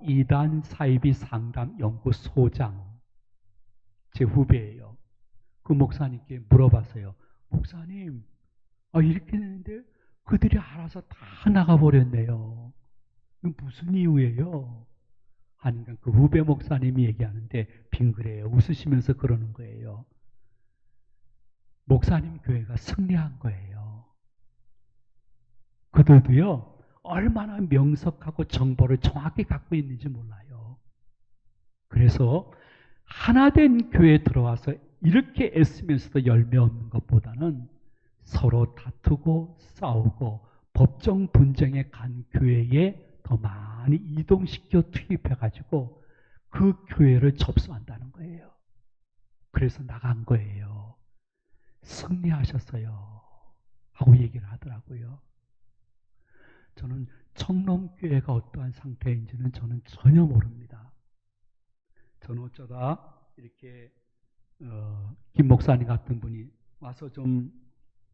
이단 사이비 상담 연구소장, 제 후배예요. 그 목사님께 물어봤어요. 목사님, 이렇게 되는데 그들이 알아서 다 나가버렸네요. 이건 무슨 이유예요? 하니까 그 후배 목사님이 얘기하는데 빙그레요. 웃으시면서 그러는 거예요. 목사님 교회가 승리한 거예요. 그들도요, 얼마나 명석하고 정보를 정확히 갖고 있는지 몰라요. 그래서 하나된 교회에 들어와서 이렇게 애쓰면서도 열매 없는 것보다는 서로 다투고 싸우고 법정 분쟁에 간 교회에 더 많이 이동시켜 투입해가지고 그 교회를 접수한다는 거예요. 그래서 나간 거예요. 승리하셨어요. 하고 얘기를 하더라고요. 저는 청롱교회가 어떠한 상태인지는 저는 전혀 모릅니다. 저는 어쩌다 이렇게 김 목사님 같은 분이 와서 좀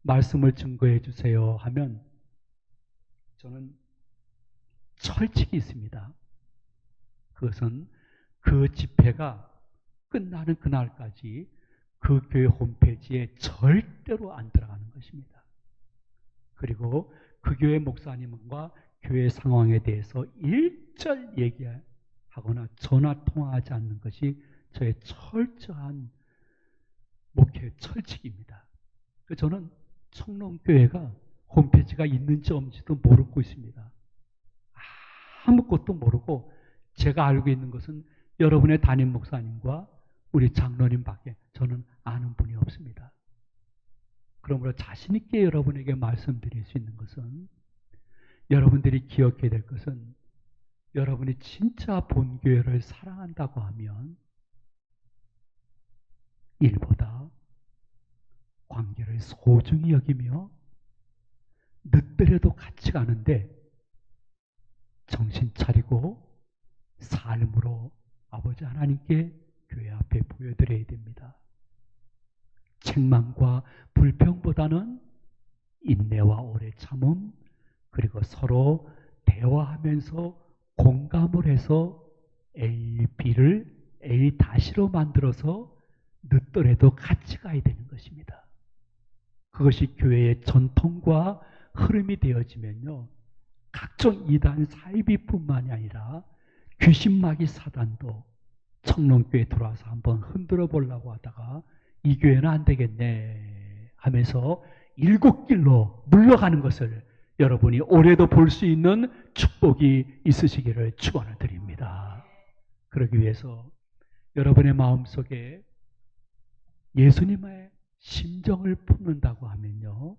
말씀을 증거해 주세요 하면 저는 철칙이 있습니다. 그것은 그 집회가 끝나는 그날까지 그 교회 홈페이지에 절대로 안 들어가는 것입니다. 그리고 그 교회 목사님과 교회 상황에 대해서 일절 얘기하거나 전화 통화하지 않는 것이 저의 철저한 목회 철칙입니다. 저는 청롱교회가 홈페이지가 있는지 없는지도 모르고 있습니다. 아무것도 모르고 제가 알고 있는 것은 여러분의 담임 목사님과 우리 장로님밖에 저는 아는 분이 없습니다. 그러므로 자신 있게 여러분에게 말씀드릴 수 있는 것은, 여러분들이 기억해야 될 것은, 여러분이 진짜 본교회를 사랑한다고 하면 일보다 관계를 소중히 여기며 늦더라도 같이 가는데 정신 차리고 삶으로 아버지 하나님께 교회 앞에 보여드려야 됩니다. 책망과 불평보다는 인내와 오래 참음, 그리고 서로 대화하면서 공감을 해서 A, B를 A 다시로 만들어서 늦더라도 같이 가야 되는 것입니다. 그것이 교회의 전통과 흐름이 되어지면요, 각종 이단 사이비뿐만이 아니라 귀신마귀 사단도 청롱교회 들어와서 한번 흔들어 보려고 하다가 이 교회는 안 되겠네 하면서 일곱 길로 물러가는 것을 여러분이 올해도 볼 수 있는 축복이 있으시기를 축원을 드립니다. 그러기 위해서 여러분의 마음속에 예수님의 심정을 품는다고 하면요,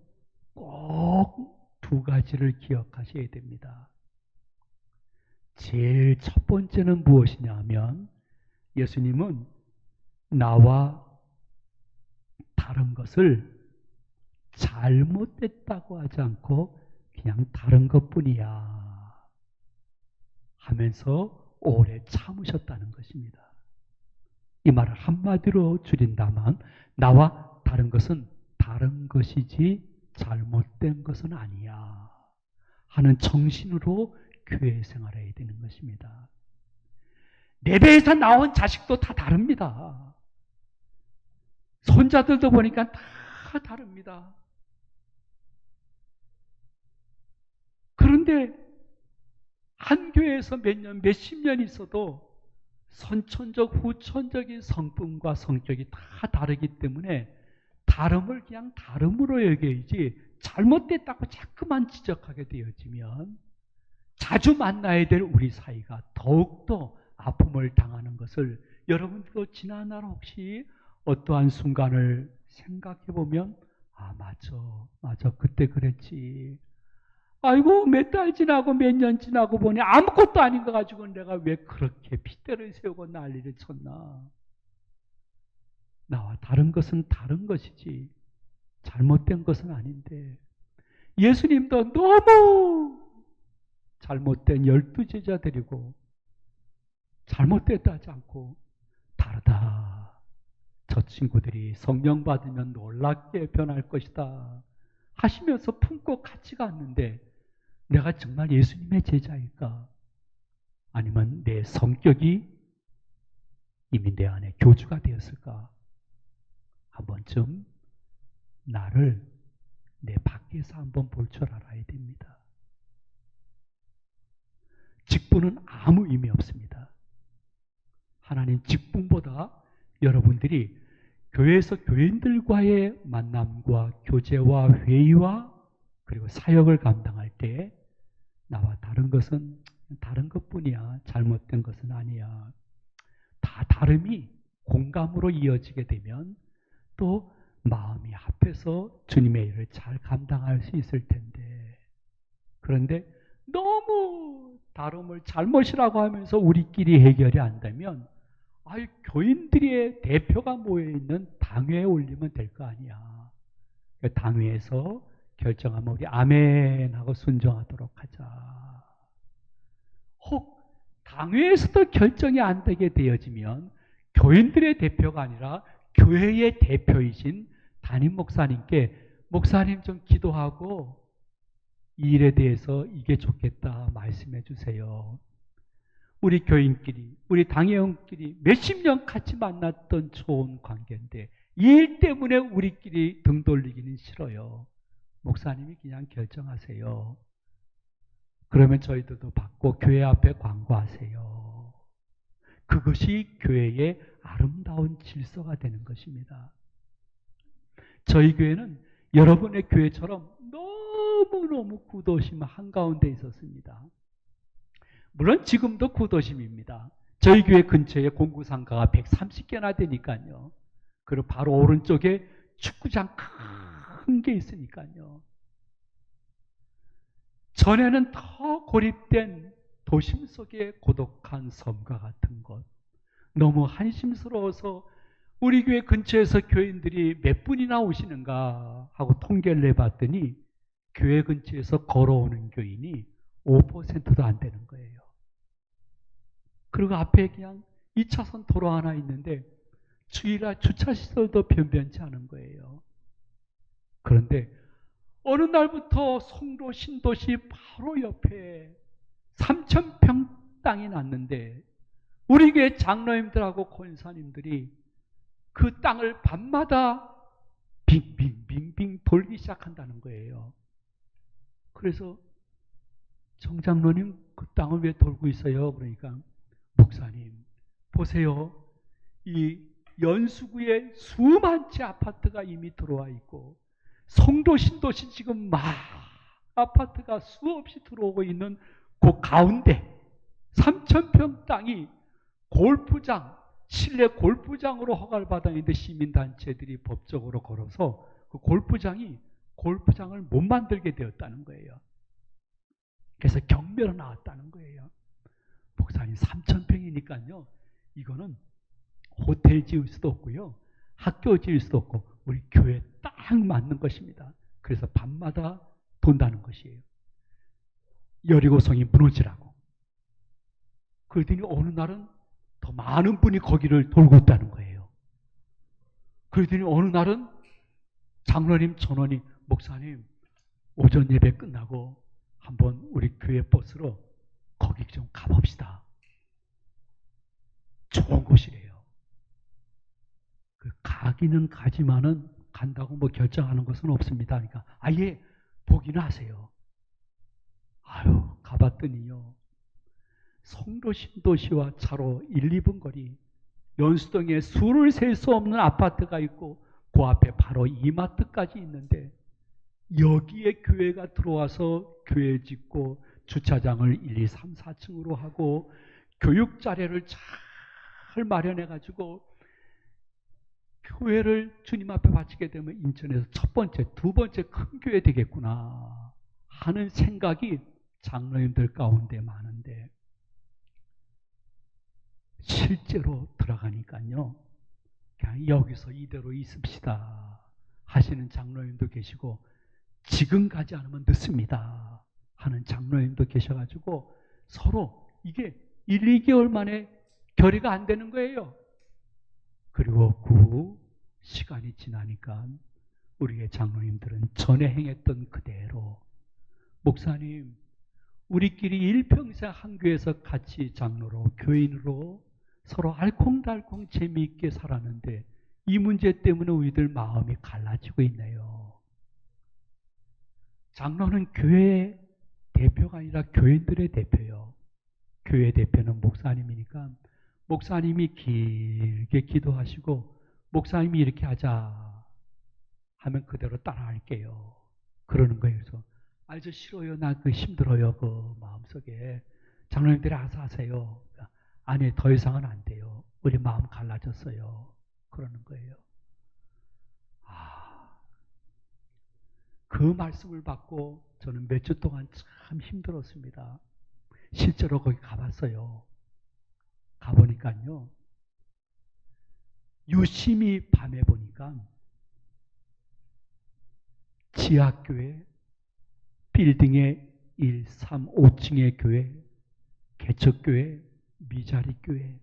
꼭 두 가지를 기억하셔야 됩니다. 제일 첫 번째는 무엇이냐 하면 예수님은 나와 다른 것을 잘못됐다고 하지 않고 그냥 다른 것뿐이야 하면서 오래 참으셨다는 것입니다. 이 말을 한마디로 줄인다면 나와 다른 것은 다른 것이지 잘못된 것은 아니야 하는 정신으로 교회 생활해야 되는 것입니다. 내 배에서 나온 자식도 다 다릅니다. 손자들도 보니까 다 다릅니다. 그런데 한 교회에서 몇 년, 몇십 년 있어도 선천적, 후천적인 성품과 성격이 다 다르기 때문에 다름을 그냥 다름으로 여겨야지 잘못됐다고 자꾸만 지적하게 되어지면 자주 만나야 될 우리 사이가 더욱더 아픔을 당하는 것을 여러분도 지난날 혹시 어떠한 순간을 생각해 보면 맞아 그때 그랬지. 아이고 몇 달 지나고 몇 년 지나고 보니 아무것도 아닌 거 가지고 내가 왜 그렇게 핏대를 세우고 난리를 쳤나. 나와 다른 것은 다른 것이지 잘못된 것은 아닌데 예수님도 너무 잘못된 12제자들이고 잘못됐다 하지 않고 다르다. 저 친구들이 성령 받으면 놀랍게 변할 것이다 하시면서 품고 같이 갔는데 내가 정말 예수님의 제자일까? 아니면 내 성격이 이미 내 안에 교주가 되었을까? 한 번쯤 나를 내 밖에서 한번 볼 줄 알아야 됩니다. 직분은 아무 의미 없습니다. 하나님 직분보다 여러분들이 교회에서 교인들과의 만남과 교제와 회의와 그리고 사역을 감당할 때 나와 다른 것은 다른 것뿐이야. 잘못된 것은 아니야. 다 다름이 공감으로 이어지게 되면 또 마음이 합해서 주님의 일을 잘 감당할 수 있을 텐데 그런데 너무 다름을 잘못이라고 하면서 우리끼리 해결이 안 되면 교인들의 대표가 모여있는 당회에 올리면 될 거 아니야. 당회에서 결정하면 우리 아멘 하고 순종하도록 하자. 혹 당회에서도 결정이 안 되게 되어지면 교인들의 대표가 아니라 교회의 대표이신 담임 목사님께 목사님 좀 기도하고 이 일에 대해서 이게 좋겠다 말씀해 주세요. 우리 교인끼리, 우리 당회원끼리 몇십 년 같이 만났던 좋은 관계인데 이 일 때문에 우리끼리 등 돌리기는 싫어요. 목사님이 그냥 결정하세요. 그러면 저희들도 받고 교회 앞에 광고하세요. 그것이 교회의 아름다운 질서가 되는 것입니다. 저희 교회는 여러분의 교회처럼 너무너무 구도심 한가운데 있었습니다. 물론 지금도 구도심입니다. 저희 교회 근처에 공구상가가 130개나 되니까요. 그리고 바로 오른쪽에 축구장 큰 게 있으니까요. 전에는 더 고립된 도심 속의 고독한 섬과 같은 곳. 너무 한심스러워서 우리 교회 근처에서 교인들이 몇 분이나 오시는가 하고 통계를 내봤더니 교회 근처에서 걸어오는 교인이 5%도 안 되는 거예요. 그리고 앞에 그냥 2차선 도로 하나 있는데 주일날 주차시설도 변변치 않은 거예요. 그런데 어느 날부터 송도 신도시 바로 옆에 3,000평 땅이 났는데 우리 교회 장로님들하고 권사님들이 그 땅을 밤마다 빙빙빙빙 돌기 시작한다는 거예요. 그래서 정장로님 그 땅을 왜 돌고 있어요? 그러니까 목사님 보세요. 이 연수구에 수많지 아파트가 이미 들어와 있고 송도 신도시 지금 막 아파트가 수없이 들어오고 있는 그 가운데 3,000평 땅이 골프장, 실내 골프장으로 허가를 받았는데 시민단체들이 법적으로 걸어서 그 골프장을 못 만들게 되었다는 거예요. 그래서 경매로 나왔다는 거예요. 목사님 3,000평이니까요. 이거는 호텔 지을 수도 없고요. 학교 지을 수도 없고 우리 교회에 딱 맞는 것입니다. 그래서 밤마다 돈다는 것이에요. 여리고성이 무너지라고. 그러더니 어느 날은 더 많은 분이 거기를 돌고 있다는 거예요. 그러더니 어느 날은 장로님 전원이 목사님 오전 예배 끝나고 한번 우리 교회 버스로 거기 좀 가봅시다. 좋은 곳이래요. 그 가기는 가지만은 간다고 뭐 결정하는 것은 없습니다. 그러니까 아예 보기는 하세요. 아유 가봤더니요. 송도 신도시와 차로 1, 2분 거리 연수동에 수를 셀 수 없는 아파트가 있고 그 앞에 바로 이마트까지 있는데 여기에 교회가 들어와서 교회 짓고 주차장을 1, 2, 3, 4층으로 하고 교육 자료를 잘 마련해 가지고 교회를 주님 앞에 바치게 되면 인천에서 첫 번째, 두 번째 큰 교회 되겠구나 하는 생각이 장로님들 가운데 많은데 실제로 들어가니까요. 그냥 여기서 이대로 있읍시다 하시는 장로님도 계시고 지금 가지 않으면 늦습니다 하는 장로님도 계셔가지고 서로 이게 1, 2개월 만에 결의가 안 되는 거예요. 그리고 그 시간이 지나니까 우리의 장로님들은 전에 행했던 그대로 목사님 우리끼리 일평생 한 교회에서 같이 장로로 교인으로 서로 알콩달콩 재미있게 살았는데 이 문제 때문에 우리들 마음이 갈라지고 있네요. 장로는 교회의 대표가 아니라 교인들의 대표예요. 교회 대표는 목사님이니까 목사님이 길게 기도하시고 목사님이 이렇게 하자 하면 그대로 따라할게요. 그러는 거예요. 그래서 저 싫어요. 나 그 힘들어요. 그 마음속에. 장로님들이 알아서 하세요. 아니 더 이상은 안 돼요. 우리 마음 갈라졌어요. 그러는 거예요. 그 말씀을 받고 저는 몇 주 동안 참 힘들었습니다. 실제로 거기 가봤어요. 가보니까요. 유심히 밤에 보니까 지하교회, 빌딩의 1, 3, 5층의 교회, 개척교회, 미자리교회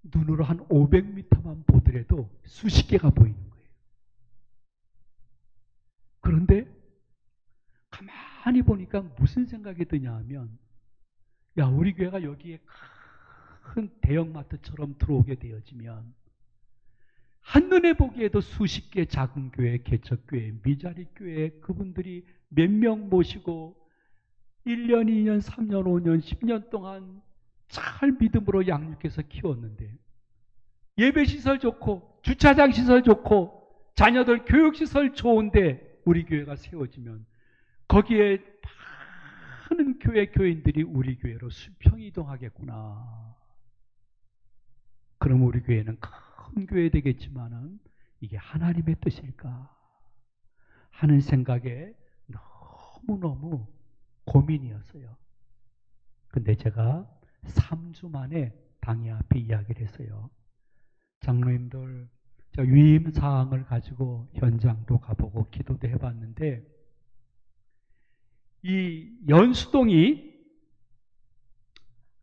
눈으로 한 500m만 보더라도 수십 개가 보이는 거예요. 그런데 가만히 보니까 무슨 생각이 드냐 하면 야 우리 교회가 여기에 큰 대형마트처럼 들어오게 되어지면 한눈에 보기에도 수십 개 작은 교회, 개척교회, 미자리교회 그분들이 몇 명 모시고 1년, 2년, 3년, 5년, 10년 동안 잘 믿음으로 양육해서 키웠는데 예배시설 좋고 주차장 시설 좋고 자녀들 교육시설 좋은데 우리 교회가 세워지면 거기에 많은 교회 교인들이 우리 교회로 수평이동하겠구나. 그럼 우리 교회는 큰 교회 되겠지만은 이게 하나님의 뜻일까 하는 생각에 너무너무 고민이었어요. 근데 제가 3주 만에 당회 앞에 이야기를 했어요. 장로님들, 위임 사항을 가지고 현장도 가보고 기도도 해봤는데, 이 연수동이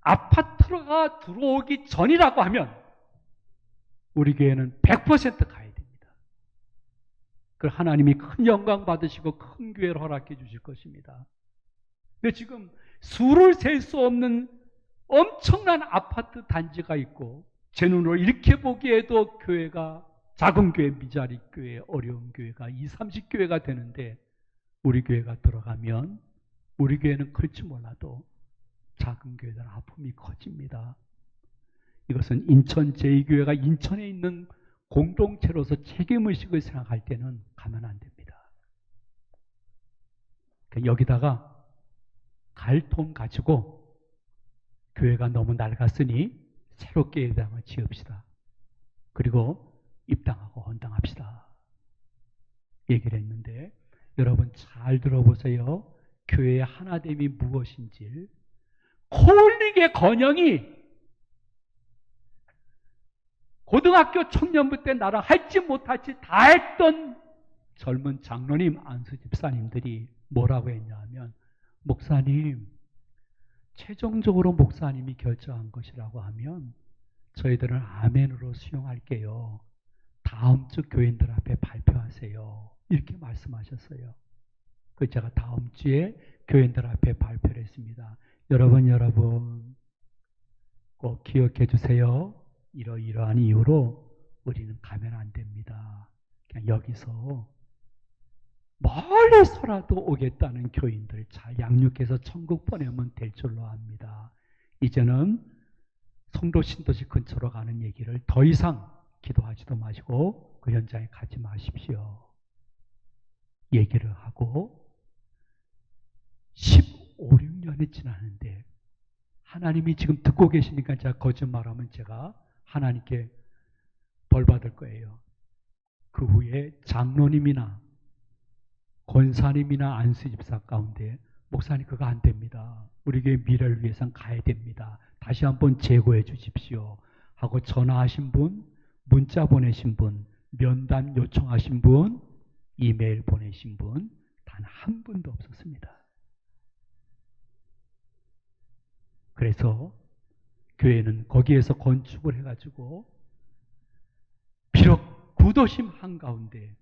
아파트가 들어오기 전이라고 하면 우리 교회는 100% 가야 됩니다. 그 하나님이 큰 영광 받으시고 큰 교회를 허락해 주실 것입니다. 근데 지금 수를 셀 수 없는 엄청난 아파트 단지가 있고, 제 눈으로 이렇게 보기에도 교회가 작은 교회, 미자리 교회, 어려운 교회가 20, 30교회가 되는데, 우리 교회가 들어가면 우리 교회는 클지 몰라도 작은 교회들은 아픔이 커집니다. 이것은 인천 제2교회가 인천에 있는 공동체로서 책임의식을 생각할 때는 가면 안 됩니다. 여기다가 갈 돈 가지고 교회가 너무 낡았으니 새롭게 예배당을 지읍시다. 그리고 입당하고 헌당합시다. 얘기를 했는데, 여러분 잘 들어보세요. 교회의 하나됨이 무엇인지. 코올릭의 건영이 고등학교 청년부 때 나랑 할지 못할지 다 했던 젊은 장로님, 안수 집사님들이 뭐라고 했냐 하면, 목사님, 최종적으로 목사님이 결정한 것이라고 하면 저희들은 아멘으로 수용할게요. 다음 주 교인들 앞에 발표하세요. 이렇게 말씀하셨어요. 그 제가 다음 주에 교인들 앞에 발표를 했습니다. 여러분 꼭 기억해 주세요. 이러이러한 이유로 우리는 가면 안 됩니다. 그냥 여기서 멀리서라도 오겠다는 교인들 잘 양육해서 천국 보내면 될 줄로 압니다. 이제는 송도 신도시 근처로 가는 얘기를 더 이상 기도하지도 마시고 그 현장에 가지 마십시오. 얘기를 하고 15, 16년이 지났는데 하나님이 지금 듣고 계시니까 제가 거짓말하면 제가 하나님께 벌 받을 거예요. 그 후에 장로님이나 권사님이나 안수집사 가운데, 목사님 그거 안 됩니다. 우리 교회 미래를 위해서는 가야 됩니다. 다시 한번 재고해 주십시오. 하고 전화하신 분, 문자 보내신 분, 면담 요청하신 분, 이메일 보내신 분, 단 한 분도 없었습니다. 그래서 교회는 거기에서 건축을 해가지고 비록 구도심 한가운데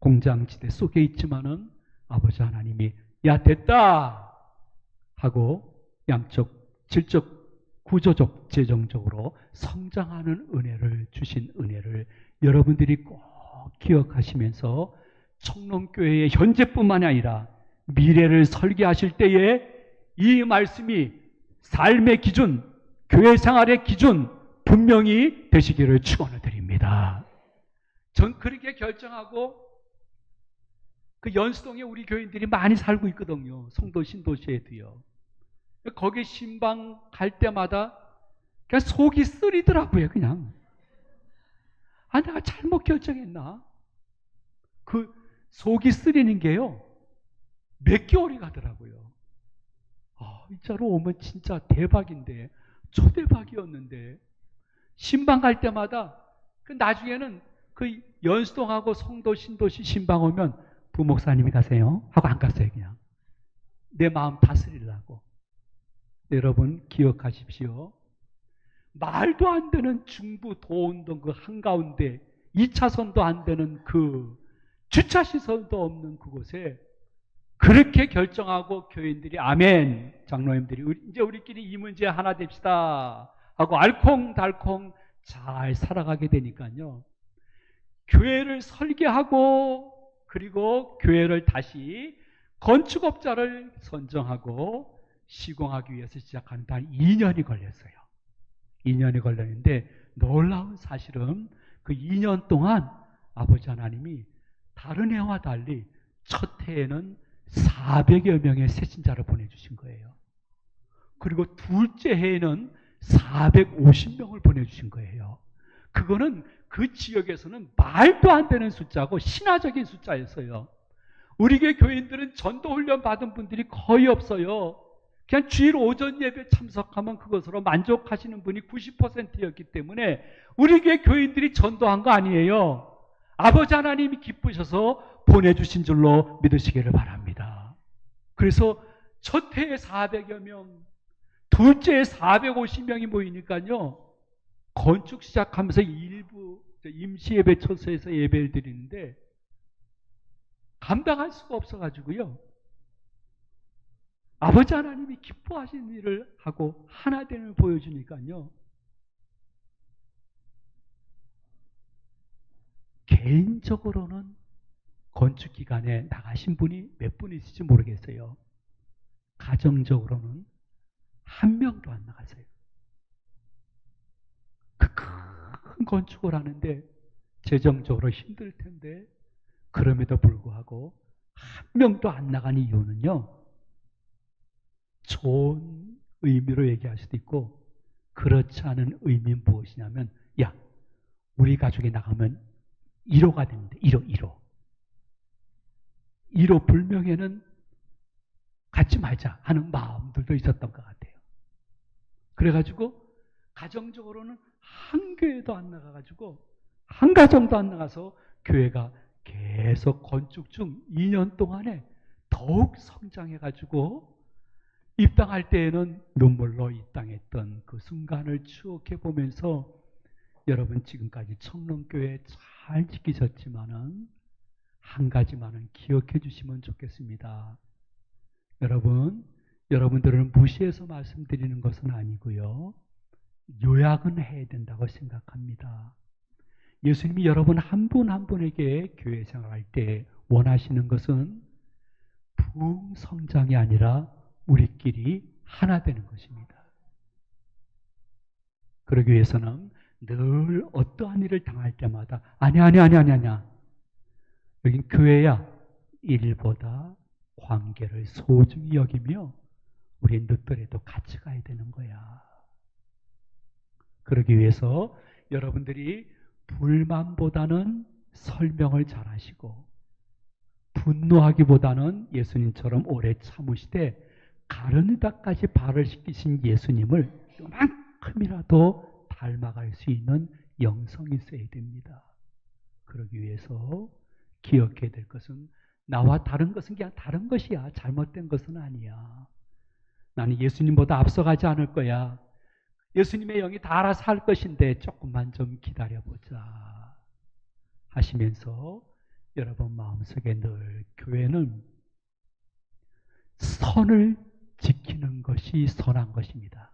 공장지대 속에 있지만은 아버지 하나님이 야 됐다 하고 양쪽 질적 구조적 재정적으로 성장하는 은혜를 주신 은혜를 여러분들이 꼭 기억하시면서 청롱교회의 현재뿐만이 아니라 미래를 설계하실 때에 이 말씀이 삶의 기준, 교회 생활의 기준 분명히 되시기를 축원을 드립니다. 전 그렇게 결정하고 그 연수동에 우리 교인들이 많이 살고 있거든요. 송도 신도시에도요. 거기 신방 갈 때마다 그냥 속이 쓰리더라고요. 그냥 내가 잘못 결정했나? 그 속이 쓰리는 게요 몇 개월이 가더라고요. 진짜로 오면 진짜 대박인데, 초대박이었는데, 신방 갈 때마다 그 나중에는 그 연수동하고 송도 신도시 신방 오면 부목사님이 가세요 하고 안 갔어요. 그냥 내 마음 다스리려고. 여러분 기억하십시오. 말도 안 되는 중부 도운동 그 한가운데 2차선도 안 되는 그 주차시설도 없는 그곳에 그렇게 결정하고 교인들이 아멘, 장로님들이 이제 우리끼리 이 문제 하나 됩시다 하고 알콩달콩 잘 살아가게 되니까요, 교회를 설계하고 그리고 교회를 다시 건축업자를 선정하고 시공하기 위해서 시작하는 데 한 2년이 걸렸어요. 2년이 걸렸는데 놀라운 사실은 그 2년 동안 아버지 하나님이 다른 해와 달리 첫 해에는 400여 명의 새신자를 보내주신 거예요. 그리고 둘째 해에는 450명을 보내주신 거예요. 그거는 그 지역에서는 말도 안 되는 숫자고 신화적인 숫자였어요. 우리 교회 교인들은 전도훈련 받은 분들이 거의 없어요. 그냥 주일 오전 예배 참석하면 그것으로 만족하시는 분이 90%였기 때문에 우리 교회 교인들이 전도한 거 아니에요. 아버지 하나님이 기쁘셔서 보내주신 줄로 믿으시기를 바랍니다. 그래서 첫 해에 400여 명, 둘째 해 450명이 모이니까요. 건축 시작하면서 일부 임시예배 처소에서 예배를 드리는데 감당할 수가 없어가지고요. 아버지 하나님이 기뻐하시는 일을 하고 하나됨을 보여주니까요. 개인적으로는 건축 기간에 나가신 분이 몇 분이실지 모르겠어요. 가정적으로는 한 명도 안 나가세요. 그 큰 건축을 하는데 재정적으로 힘들 텐데 그럼에도 불구하고 한 명도 안 나간 이유는요. 좋은 의미로 얘기할 수도 있고 그렇지 않은 의미는 무엇이냐면 야, 우리 가족이 나가면 1호가 되는데 1호 1호 불명예는 갖지 말자 하는 마음들도 있었던 것 같아요. 그래가지고 가정적으로는 한 교회도 안 나가가지고 한 가정도 안 나가서 교회가 계속 건축 중 2년 동안에 더욱 성장해가지고 입당할 때에는 눈물로 입당했던 그 순간을 추억해 보면서 여러분 지금까지 청론교회 잘 지키셨지만은 한 가지만은 기억해 주시면 좋겠습니다. 여러분들은 무시해서 말씀드리는 것은 아니고요. 요약은 해야 된다고 생각합니다. 예수님이 여러분 한 분 한 분에게 교회 생활할 때 원하시는 것은 부흥 성장이 아니라 우리끼리 하나 되는 것입니다. 그러기 위해서는 늘 어떠한 일을 당할 때마다 아니야. 여긴 교회야. 일보다 관계를 소중히 여기며 우리 늦더라도 같이 가야 되는 거야. 그러기 위해서 여러분들이 불만보다는 설명을 잘 하시고 분노하기보다는 예수님처럼 오래 참으시되 가르니다까지 발을 씻기신 예수님을 요만큼이라도 닮아갈 수 있는 영성이 있어야 됩니다. 그러기 위해서 기억해야 될 것은 나와 다른 것은 그냥 다른 것이야. 잘못된 것은 아니야. 나는 예수님보다 앞서가지 않을 거야. 예수님의 영이 다 알아서 할 것인데 조금만 좀 기다려보자 하시면서 여러분 마음속에 늘 교회는 선을 지키는 것이 선한 것입니다.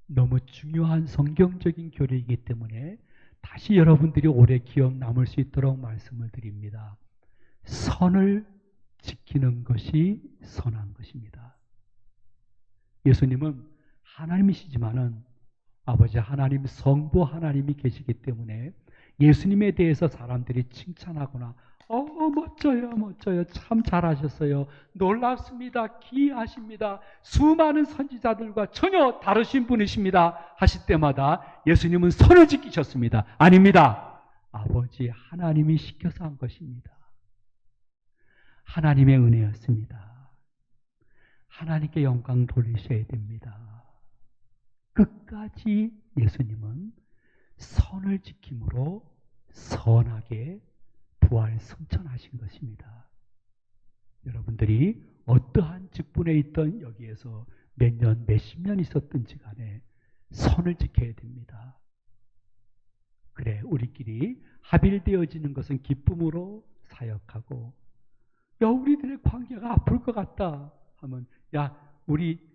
너무 중요한 성경적인 교리이기 때문에 다시 여러분들이 오래 기억 남을 수 있도록 말씀을 드립니다. 선을 지키는 것이 선한 것입니다. 예수님은 하나님이시지만은 아버지 하나님, 성부 하나님이 계시기 때문에 예수님에 대해서 사람들이 칭찬하거나 멋져요. 참 잘하셨어요. 놀랍습니다. 기이하십니다. 수많은 선지자들과 전혀 다르신 분이십니다. 하실 때마다 예수님은 선을 지키셨습니다. 아닙니다. 아버지 하나님이 시켜서 한 것입니다. 하나님의 은혜였습니다. 하나님께 영광 돌리셔야 됩니다. 끝까지 예수님은 선을 지킴으로 선하게 부활 승천하신 것입니다. 여러분들이 어떠한 직분에 있던 여기에서 몇 년, 몇십 년 있었든지 간에 선을 지켜야 됩니다. 그래, 우리끼리 합일되어지는 것은 기쁨으로 사역하고 야, 우리들의 관계가 아플 것 같다 하면 야, 우리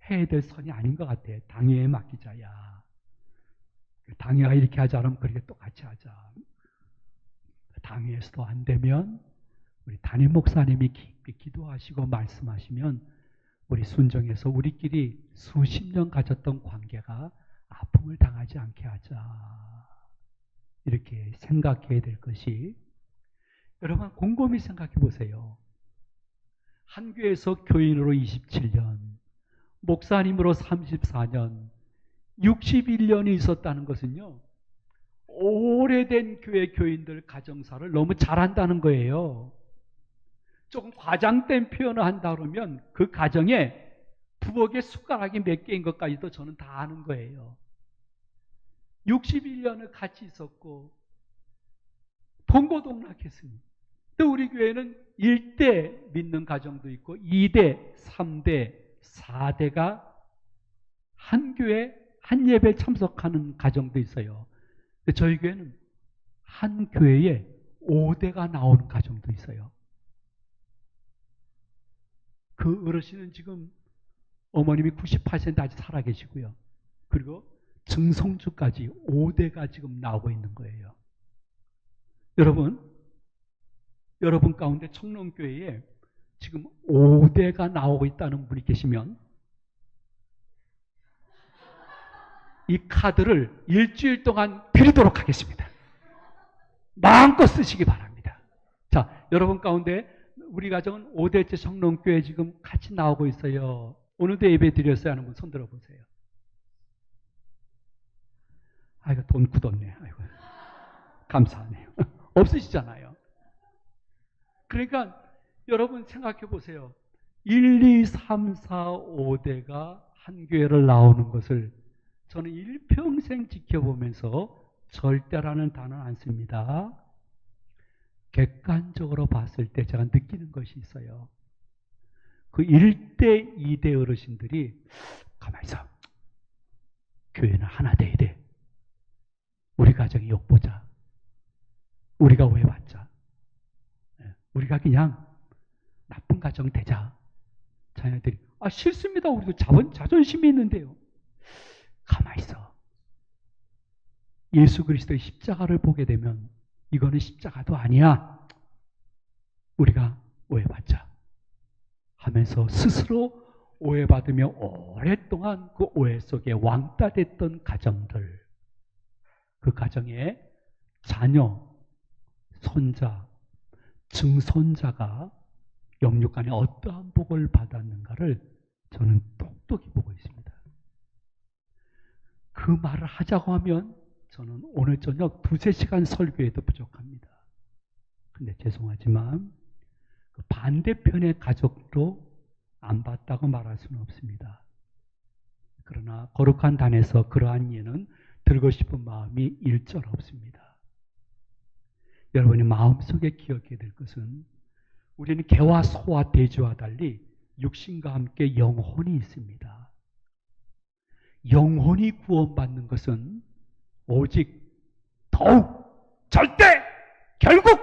해야 될 선이 아닌 것 같아. 당회에 맡기자. 야, 당회가 이렇게 하자 하면 그렇게 똑같이 하자. 당회에서도 안 되면 우리 담임 목사님이 깊이 기도하시고 말씀하시면 우리 순종해서 우리끼리 수십 년 가졌던 관계가 아픔을 당하지 않게 하자. 이렇게 생각해야 될 것이, 여러분 곰곰이 생각해 보세요. 한 교회에서 교인으로 27년, 목사님으로 34년, 61년이 있었다는 것은요, 오래된 교회 교인들 가정사를 너무 잘한다는 거예요. 조금 과장된 표현을 한다 그러면 그 가정에 부엌에 숟가락이 몇 개인 것까지도 저는 다 아는 거예요. 61년을 같이 있었고 동고동락했습니다. 또 우리 교회는 1대 믿는 가정도 있고 2대, 3대, 4대가 한 교회, 한 예배에 참석하는 가정도 있어요. 저희 교회는 한 교회에 5대가 나오는 가정도 있어요. 그 어르신은 지금 어머님이 98세인데 아직 살아계시고요. 그리고 증성주까지 5대가 지금 나오고 있는 거예요. 여러분 가운데 청롱교회에 지금 5대가 나오고 있다는 분이 계시면 이 카드를 일주일 동안 드리도록 하겠습니다. 마음껏 쓰시기 바랍니다. 자, 여러분 가운데 우리 가정은 5대째 청롱교회 지금 같이 나오고 있어요. 오늘도 예배 드렸어요 하는 분 손 들어보세요. 아이고, 돈 굳었네. 아이고, 감사하네요. 없으시잖아요. 그러니까 여러분 생각해 보세요. 1, 2, 3, 4, 5대가 한 교회를 나오는 것을 저는 일평생 지켜보면서 절대라는 단어는 안 씁니다. 객관적으로 봤을 때 제가 느끼는 것이 있어요. 그 1대, 2대 어르신들이 가만히 있어. 교회는 하나 돼야 돼. 우리 가정이 욕보자. 우리가 오해받자. 우리가 그냥 나쁜 가정 되자. 자녀들이 싫습니다. 우리도 자존심이 있는데요. 가만히 있어. 예수 그리스도의 십자가를 보게 되면 이거는 십자가도 아니야. 우리가 오해받자 하면서 스스로 오해받으며 오랫동안 그 오해 속에 왕따 됐던 가정들, 그 가정에 자녀, 손자, 증손자가 영육간에 어떠한 복을 받았는가를 저는 똑똑히 보고 있습니다. 그 말을 하자고 하면 저는 오늘 저녁 2-3시간 설교에도 부족합니다. 근데 죄송하지만 그 반대편의 가족도 안 봤다고 말할 수는 없습니다. 그러나 거룩한 단에서 그러한 예는 들고 싶은 마음이 일절 없습니다. 여러분이 마음속에 기억해야 될 것은 우리는 개와 소와 돼지와 달리 육신과 함께 영혼이 있습니다. 영혼이 구원받는 것은 오직 더욱 절대 결국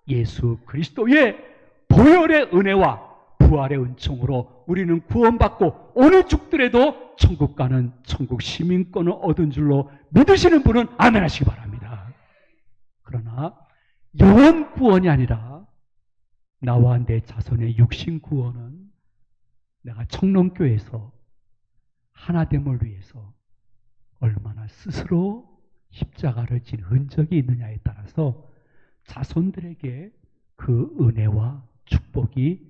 예수 그리스도의 보혈의 은혜와 부활의 은총으로 우리는 구원받고 오늘 죽더라도 천국 가는 천국 시민권을 얻은 줄로 믿으시는 분은 아멘 하시기 바랍니다. 그러나 영혼 구원이 아니라 나와 내 자손의 육신 구원은 내가 청롱교회에서 하나됨을 위해서 얼마나 스스로 십자가를 진 흔적이 있느냐에 따라서 자손들에게 그 은혜와 축복이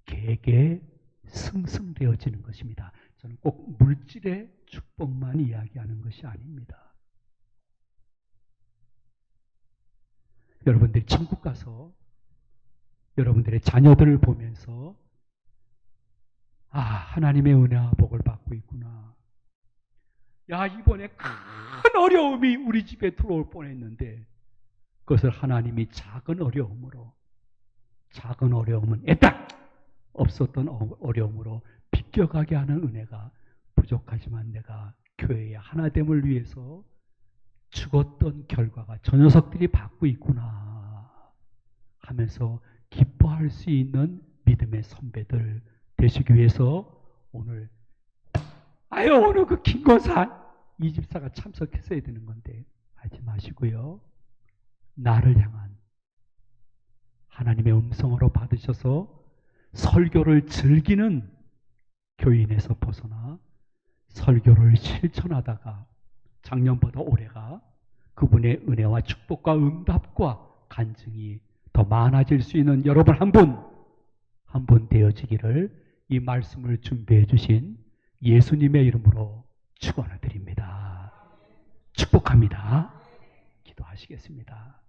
개개 승승되어지는 것입니다. 저는 꼭 물질의 축복만 이야기하는 것이 아닙니다. 여러분들이 천국 가서 여러분들의 자녀들을 보면서 하나님의 은혜와 복을 받고 있구나. 이번에 큰 어려움이 우리 집에 들어올 뻔했는데 그것을 하나님이 작은 어려움은 애딱 없었던 어려움으로 비껴가게 하는 은혜가 부족하지만 내가 교회의 하나됨을 위해서 죽었던 결과가 저 녀석들이 받고 있구나 하면서 기뻐할 수 있는 믿음의 선배들 되시기 위해서 오늘 그 김건사 이 집사가 참석했어야 되는 건데 하지 마시고요. 나를 향한 하나님의 음성으로 받으셔서 설교를 즐기는 교인에서 벗어나 설교를 실천하다가 작년보다 올해가 그분의 은혜와 축복과 응답과 간증이 더 많아질 수 있는 여러분 한 분 되어지기를 이 말씀을 준비해 주신 예수님의 이름으로 축원을 드립니다. 축복합니다. 기도하시겠습니다.